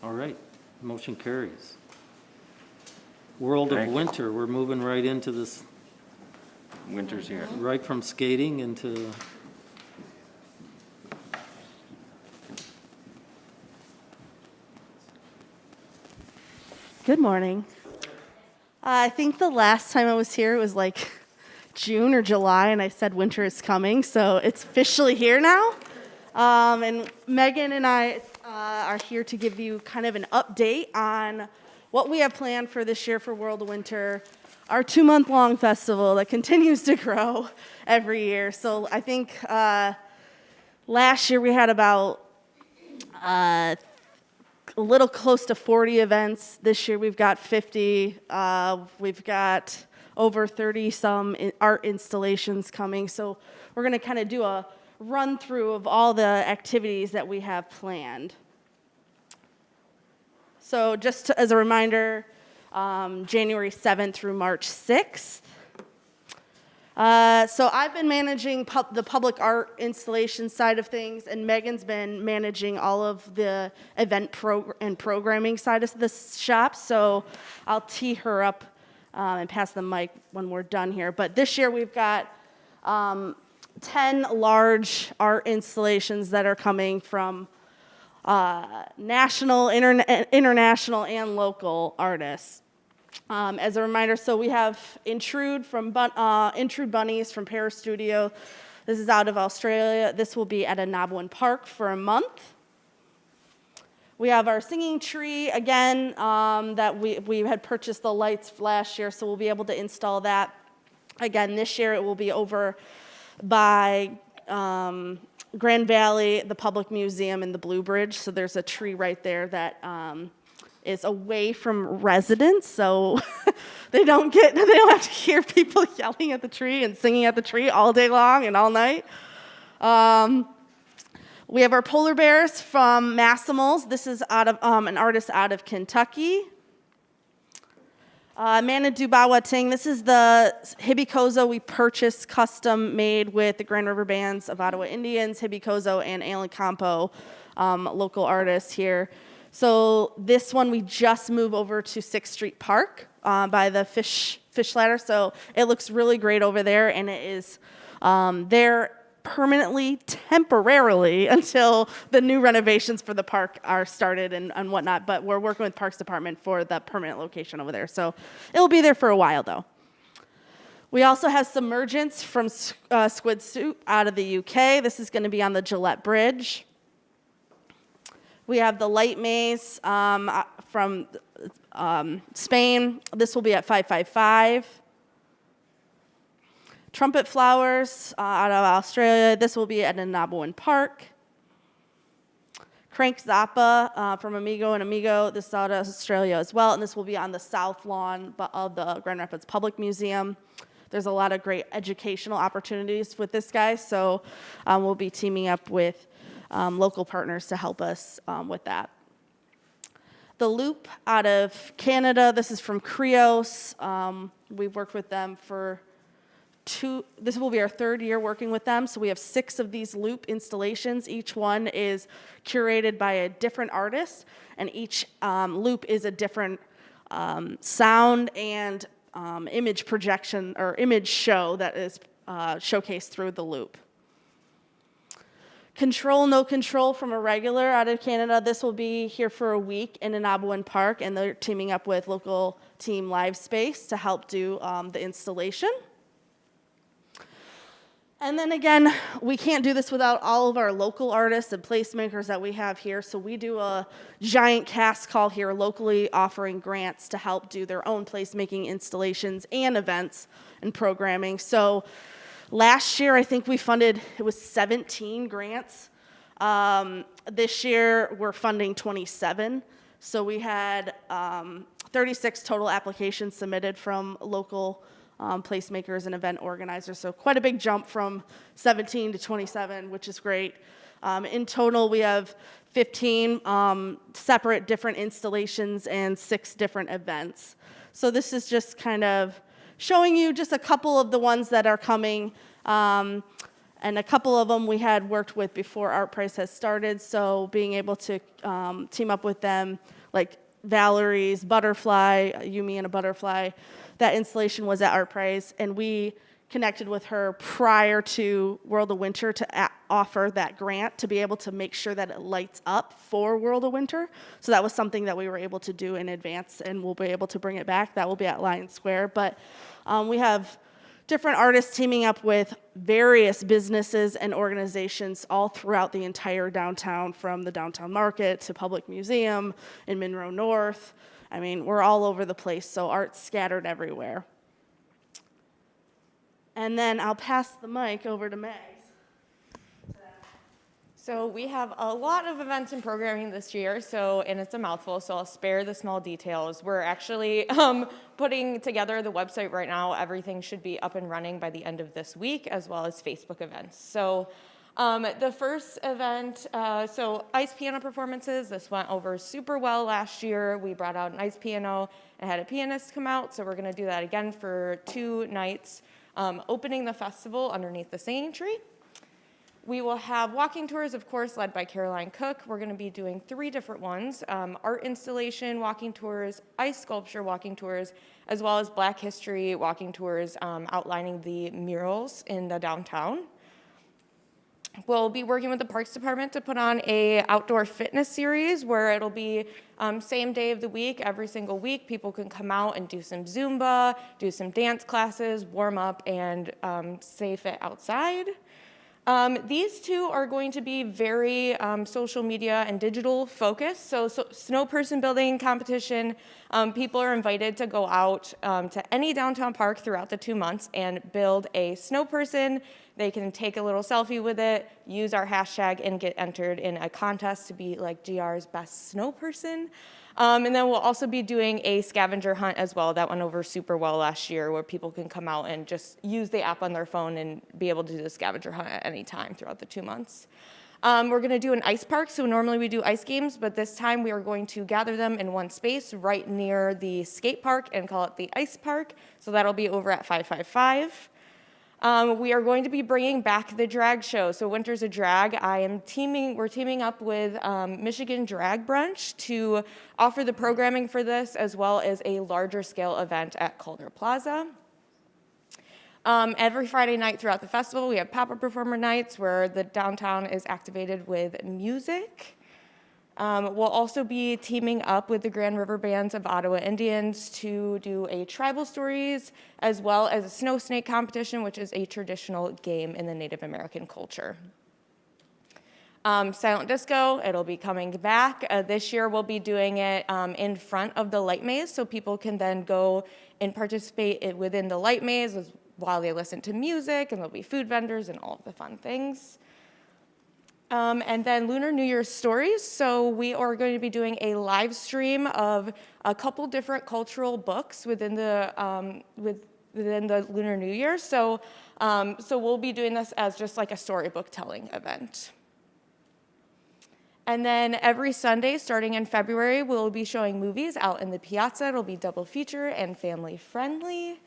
All right, motion carries. World of Winter, we're moving right into this. Winter's here. Right from skating into. Good morning. I think the last time I was here was like June or July, and I said winter is coming, so it's officially here now. And Megan and I are here to give you kind of an update on what we have planned for this year for World of Winter, our 2-month-long festival that continues to grow every year. So I think last year we had about a little close to 40 events. This year we've got 50. We've got over 30-some art installations coming. So we're going to kind of do a run-through of all the activities that we have planned. So just as a reminder, January 7th through March 6th. So I've been managing the public art installation side of things, and Megan's been managing all of the event and programming side of the shop. So I'll tee her up and pass the mic when we're done here. But this year we've got 10 large art installations that are coming from national, international, and local artists. As a reminder, so we have Intrude Bunnies from Paris Studio. This is out of Australia. This will be at Anabwin Park for a month. We have our singing tree, again, that we had purchased the lights last year, so we'll be able to install that. Again, this year it will be over by Grand Valley, the Public Museum, and the Blue Bridge. So there's a tree right there that is away from residents, so they don't have to hear people yelling at the tree and singing at the tree all day long and all night. We have our polar bears from Massimals. This is out of an artist out of Kentucky. Manadu Bawating, this is the Hibikozo we purchased custom made with the Grand River Bands of Ottawa Indians, Hibikozo and Alan Campo, local artists here. So this one we just moved over to 6th Street Park by the fish ladder. So it looks really great over there, and it is there permanently, temporarily, until the new renovations for the park are started and whatnot. But we're working with Parks Department for the permanent location over there. So it'll be there for a while, though. We also have Submergence from Squid Soup out of the UK. This is going to be on the Gillette Bridge. We have the Light Maze from Spain. This will be at 555. Trumpet Flowers out of Australia. This will be at Nanabuan Park. Crank Zappa from Amigo and Amigo. This is out of Australia as well, and this will be on the south lawn of the Grand Rapids Public Museum. There's a lot of great educational opportunities with this guy, so we'll be teaming up with local partners to help us with that. The Loop out of Canada. This is from Krios. We've worked with them for this will be our 3rd year working with them. So we have 6 of these loop installations. Each one is curated by a different artist, and each loop is a different sound and image projection or image show that is showcased through the loop. Control No Control from Irregular out of Canada. This will be here for a week in Nanabuan Park, and they're teaming up with local team Live Space to help do the installation. And then again, we can't do this without all of our local artists and placemakers that we have here. So we do a giant cast call here locally, offering grants to help do their own placemaking installations and events and programming. So last year, I think we funded, it was 17 grants. This year, we're funding 27. So we had 36 total applications submitted from local placemakers and event organizers. So quite a big jump from 17 to 27, which is great. In total, we have 15 separate different installations and 6 different events. So this is just kind of showing you just a couple of the ones that are coming. And a couple of them we had worked with before Art Price has started. So being able to team up with them, like Valerie's Butterfly, Yumi and a Butterfly, that installation was at Art Prize, and we connected with her prior to World of Winter to offer that grant to be able to make sure that it lights up for World of Winter. So that was something that we were able to do in advance, and we'll be able to bring it back. That will be at Lion Square. But we have different artists teaming up with various businesses and organizations all throughout the entire downtown, from the downtown market to Public Museum in Monroe North. I mean, we're all over the place, so art's scattered everywhere. And then I'll pass the mic over to Meg. So we have a lot of events and programming this year, and it's a mouthful, so I'll spare the small details. We're actually putting together the website right now. Everything should be up and running by the end of this week, as well as Facebook events. So the first event, ice piano performances. This went over super well last year. We brought out an ice piano and had a pianist come out, so we're going to do that again for 2 nights, opening the festival underneath the singing tree. We will have walking tours, of course, led by Caroline Cook. We're going to be doing 3 different ones: art installation walking tours, ice sculpture walking tours, as well as Black History walking tours outlining the murals in the downtown. We'll be working with the Parks Department to put on a outdoor fitness series where it'll be same day of the week, every single week. People can come out and do some Zumba, do some dance classes, warm up, and stay fit outside. These 2 are going to be very social media and digital focused. So snow person building competition. People are invited to go out to any downtown park throughout the 2 months and build a snow person They can take a little selfie with it, use our hashtag, and get entered in a contest to be like GR's best snow person. And then we'll also be doing a scavenger hunt as well. That went over super well last year, where people can come out and just use the app on their phone and be able to do the scavenger hunt at any time throughout the 2 months. We're going to do an ice park. So normally we do ice games, but this time we are going to gather them in one space right near the skate park and call it the ice park. So that'll be over at 555. We are going to be bringing back the drag show. So Winter's a Drag. We're teaming up with Michigan Drag Brunch to offer the programming for this, as well as a larger scale event at Calder Plaza. Every Friday night throughout the festival, we have pop-up performer nights where the downtown is activated with music. We'll also be teaming up with the Grand River Bands of Ottawa Indians to do a tribal stories, as well as a snow snake competition, which is a traditional game in the Native American culture. Silent disco, it'll be coming back. This year we'll be doing it in front of the light maze, so people can then go and participate within the light maze while they listen to music, and there'll be food vendors and all of the fun things. And then Lunar New Year's stories. So we are going to be doing a live stream of a couple different cultural books within the Lunar New Year. So we'll be doing this as just like a storybook telling event. And then every Sunday, starting in February, we'll be showing movies out in the piazza. It'll be double feature and family friendly.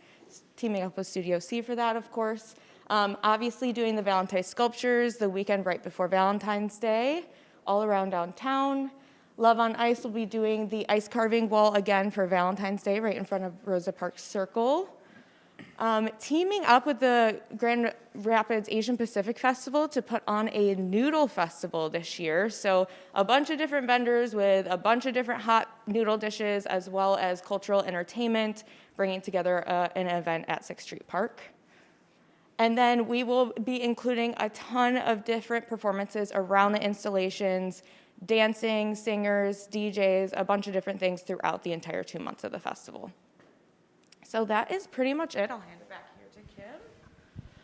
Teaming up with Studio C for that, of course. Obviously doing the Valentine's sculptures the weekend right before Valentine's Day, all around downtown. Love on Ice will be doing the ice carving wall again for Valentine's Day right in front of Rosa Parks Circle. Teaming up with the Grand Rapids Asian Pacific Festival to put on a noodle festival this year. So a bunch of different vendors with a bunch of different hot noodle dishes, as well as cultural entertainment, bringing together an event at 6th Street Park. And then we will be including a ton of different performances around the installations, dancing, singers, DJs, a bunch of different things throughout the entire 2 months of the festival. So that is pretty much it. I'll hand it back here to Kim.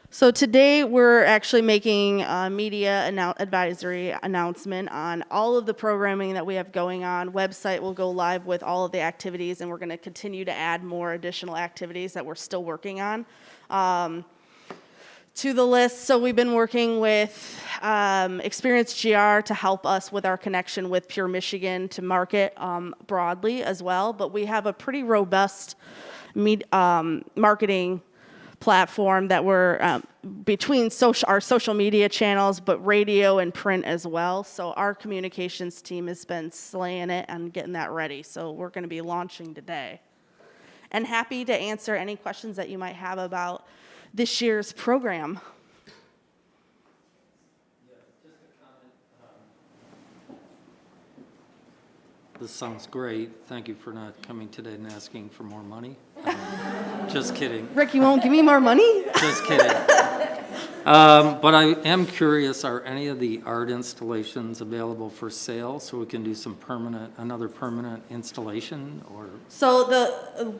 So today we're actually making a media advisory announcement on all of the programming that we have going on. Website will go live with all of the activities, and we're going to continue to add more additional activities that we're still working on. To the list, so we've been working with Experience GR to help us with our connection with Pure Michigan to market broadly as well, but we have a pretty robust marketing platform that we're between our social media channels, but radio and print as well. So our communications team has been slaying it and getting that ready. So we're going to be launching today. And happy to answer any questions that you might have about this year's program. This sounds great. Thank you for not coming today and asking for more money. Just kidding. Rick, you won't give me more money? Just kidding. But I am curious, are any of the art installations available for sale so we can do some another permanent installation? Or So the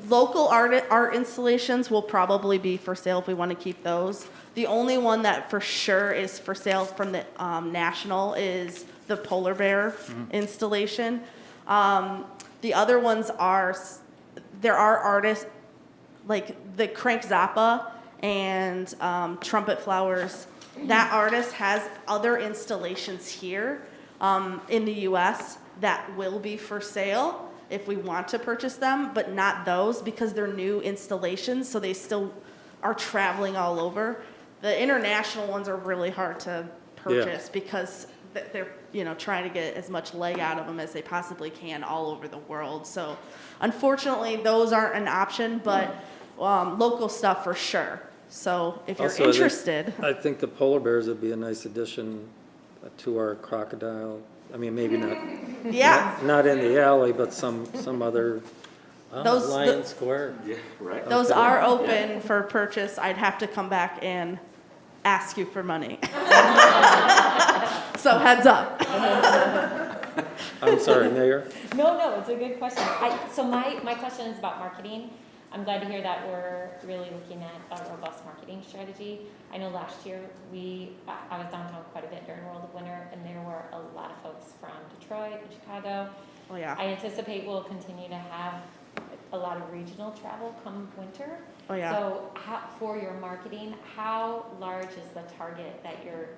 local art installations will probably be for sale if we want to keep those. The only one that for sure is for sale from the national is the polar bear installation. The other ones there are artists like the Crank Zappa and Trumpet Flowers. That artist has other installations here in the US that will be for sale if we want to purchase them, but not those because they're new installations, so they still are traveling all over. The international ones are really hard to purchase because they're trying to get as much leg out of them as they possibly can all over the world. So unfortunately, those aren't an option, but local stuff for sure. So if you're Also, interested. I think the polar bears would be a nice addition to our crocodile. I mean, maybe not. Yeah. Not in the alley, but some other Lion Square. Yeah, right. Those are open for purchase. I'd have to come back and ask you for money. So heads up. I'm sorry, Mayor. No, it's a good question. So my question is about marketing. I'm glad to hear that we're really looking at a robust marketing strategy. I know last year I was downtown quite a bit during World of Winter, and there were a lot of folks from Detroit and Chicago. Oh, yeah. I anticipate we'll continue to have a lot of regional travel come winter. Oh, yeah. So for your marketing, how large is the target that you're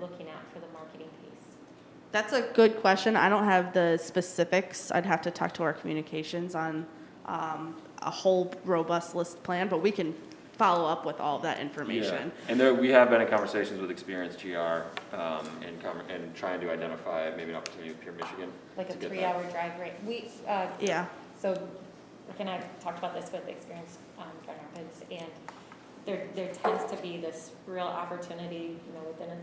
looking at for the marketing piece? That's a good question. I don't have the specifics. I'd have to talk to our communications on a whole robust list plan, but we can follow up with all of that information. Yeah. And there, we have been in conversations with Experienced GR and trying to identify maybe an opportunity with Pure Michigan. Like a 3-hour drive rate. Yeah. So Rick and I talked about this with Experienced Grand Rapids, and there tends to be this real opportunity, within a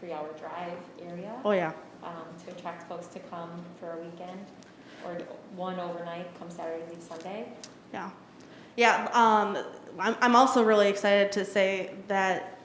3-hour drive area. Oh, yeah. To attract folks to come for a weekend, or one overnight, come Saturday, leave Sunday. Yeah. Yeah, I'm also really excited to say that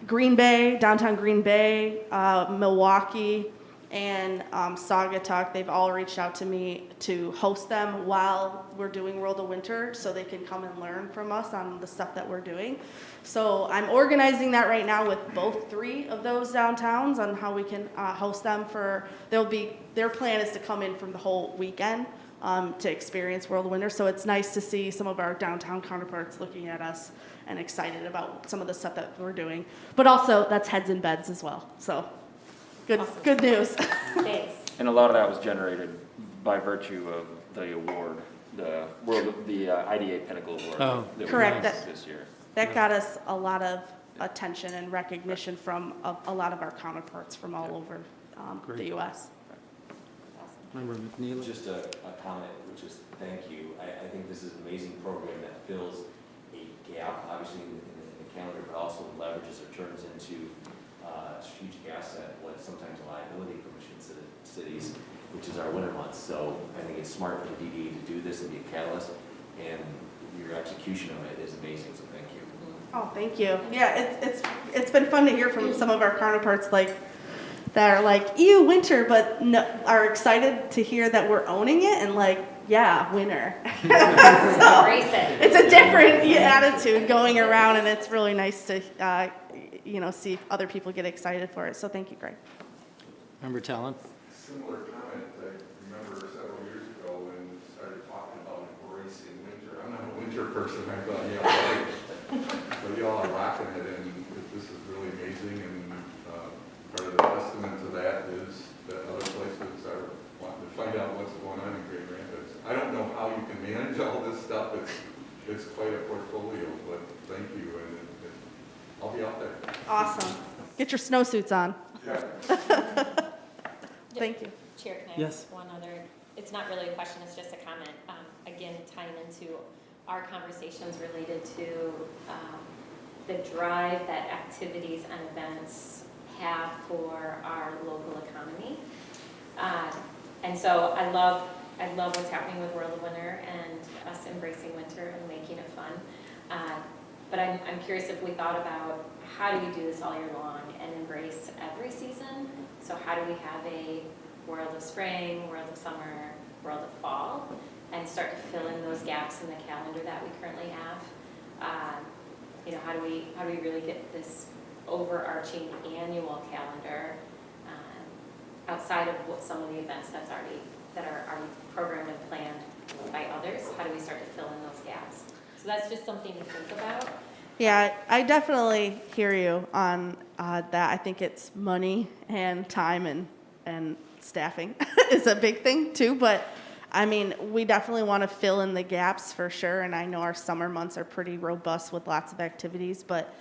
Green Bay, downtown Green Bay, Milwaukee, and Saugatuck, they've all reached out to me to host them while we're doing World of Winter so they can come and learn from us on the stuff that we're doing. So I'm organizing that right now with both 3 of those downtowns on how we can host them their plan is to come in from the whole weekend to experience World of Winter. So it's nice to see some of our downtown counterparts looking at us and excited about some of the stuff that we're doing. But also, that's heads in beds as well. So good news. Thanks. And a lot of that was generated by virtue of the award, the IDA Pinnacle Award that we correct. released this year. That got us a lot of attention and recognition from a lot of our counterparts from all over the U.S. Member McNeely? Just a comment, which is thank you. I think this is an amazing program that fills a gap, obviously in the calendar, but also leverages or turns into a strategic asset, what sometimes a liability for Michigan cities, which is our winter months. So I think it's smart for the DDA to do this and be a catalyst, and your execution of it is amazing, so thank you. Oh, thank you. Yeah, it's been fun to hear from some of our counterparts that are like, ew, winter, but are excited to hear that we're owning it and yeah, winter. So it's a different attitude going around, and it's really nice to see other people get excited for it. So thank you, Greg. Member Talon? Similar comment. I remember several years ago when we started talking about embracing winter. I'm not a winter person. I thought, yeah, right. But y'all are rocking it, and this is really amazing. And part of the testament to that is that other places are wanting to find out what's going on in Grand Rapids. I don't know how you can manage all this stuff. It's quite a portfolio, but thank you, and I'll be out there. Awesome. Get your snowsuits on. Yeah. Thank you. Chair, can I Yes. ask one other? It's not really a question, it's just a comment. Again, tying into our conversations related to the drive that activities and events have for our local economy. And so I love what's happening with World of Winter and us embracing winter and making it fun. But I'm curious if we thought about how do we do this all year long and embrace every season? So how do we have a World of Spring, World of Summer, World of Fall, and start to fill in those gaps in the calendar that we currently have? How do we really get this overarching annual calendar outside of what some of the events that are already programmed and planned by others? How do we start to fill in those gaps? So that's just something to think about. Yeah, I definitely hear you on that. I think it's money and time and staffing is a big thing too. But I mean, we definitely want to fill in the gaps for sure. And I know our summer months are pretty robust with lots of activities. But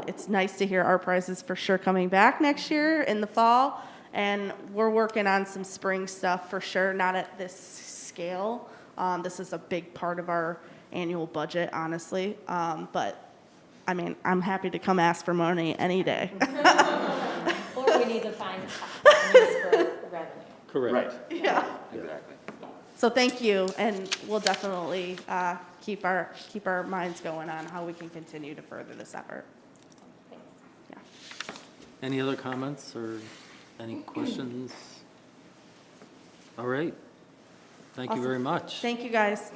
it's nice to hear our prizes for sure coming back next year in the fall. And we're working on some spring stuff for sure, not at this scale. This is a big part of our annual budget, honestly. But I mean, I'm happy to come ask for money any day. Or we need to find avenues for revenue. Correct. Right. Yeah. Exactly. So thank you, and we'll definitely keep our minds going on how we can continue to further this effort. Thanks. Yeah. Any other comments or any questions? All right. Thank you Awesome. very much. Thank you, guys.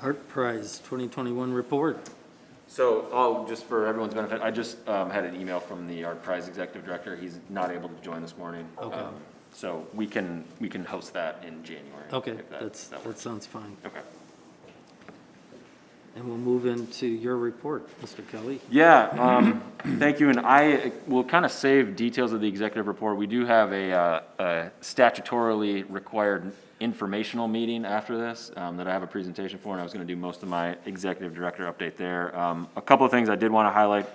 Art Prize 2021 report. So, just for everyone's benefit, I just had an email from the Art Prize Executive Director. He's not able to join this morning. Okay. So we can host that in January. Okay, if that that sounds fine. Okay. And we'll move into your report, Mr. Kelly. Yeah, thank you, and I will kind of save details of the executive report. We do have a statutorily required informational meeting after this that I have a presentation for, and I was going to do most of my executive director update there. A couple of things I did want to highlight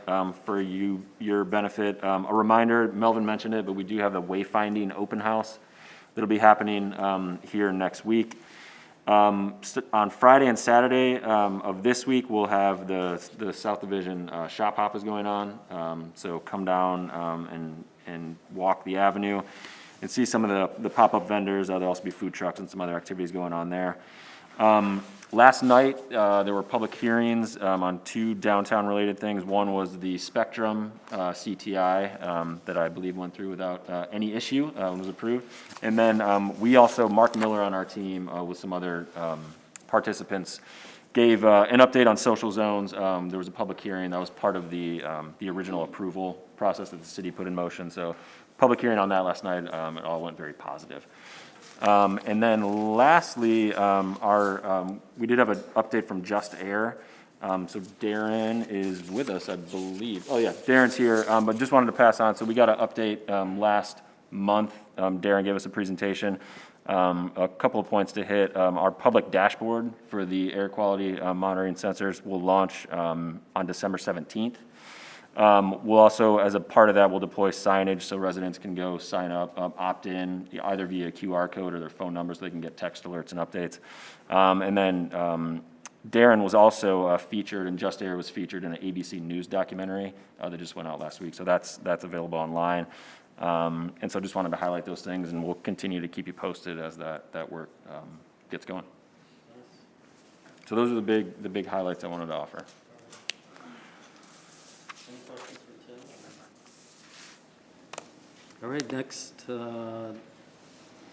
for your benefit. A reminder, Melvin mentioned it, but we do have the Wayfinding open house that'll be happening here next week. On Friday and Saturday of this week, we'll have the South Division shop hop is going on. So come down and walk the avenue and see some of the pop-up vendors. There'll also be food trucks and some other activities going on there. Last night, there were public hearings on 2 downtown-related things. One was the Spectrum CTI that I believe went through without any issue, was approved. And then we also, Mark Miller on our team with some other participants, gave an update on social zones. There was a public hearing that was part of the original approval process that the city put in motion. So public hearing on that last night, it all went very positive. And then lastly, we did have an update from Just Air. So Darren is with us, I believe. Oh yeah, Darren's here, but just wanted to pass on. So we got an update last month. Darren gave us a presentation. A couple of points to hit. Our public dashboard for the air quality monitoring sensors will launch on December 17th. We'll also, as a part of that, we'll deploy signage so residents can go sign up, opt in, either via QR code or their phone number so they can get text alerts and updates. And then Darren was also featured, and Just Air was featured in an ABC News documentary that just went out last week. So that's available online. And so just wanted to highlight those things, and we'll continue to keep you posted as that work gets going. So those are the big highlights I wanted to offer. All right, next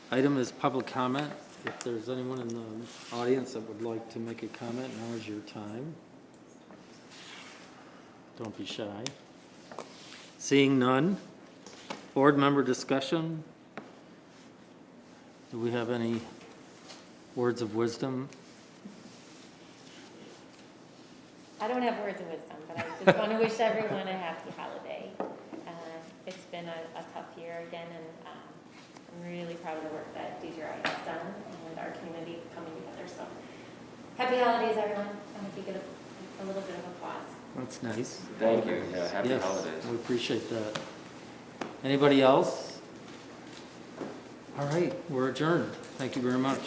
item is public comment. If there's anyone in the audience that would like to make a comment, now is your time. Don't be shy. Seeing none. Board member discussion. Do we have any words of wisdom? I don't have words of wisdom, but I just want to wish everyone a happy holiday. It's been a tough year again, and I'm really proud of the work that DGRI has done and our community coming together. So happy holidays, everyone. And if you get a little bit of applause. That's nice. Thank you. Yeah, happy holidays. We appreciate that. Anybody else? All right, we're adjourned. Thank you very much.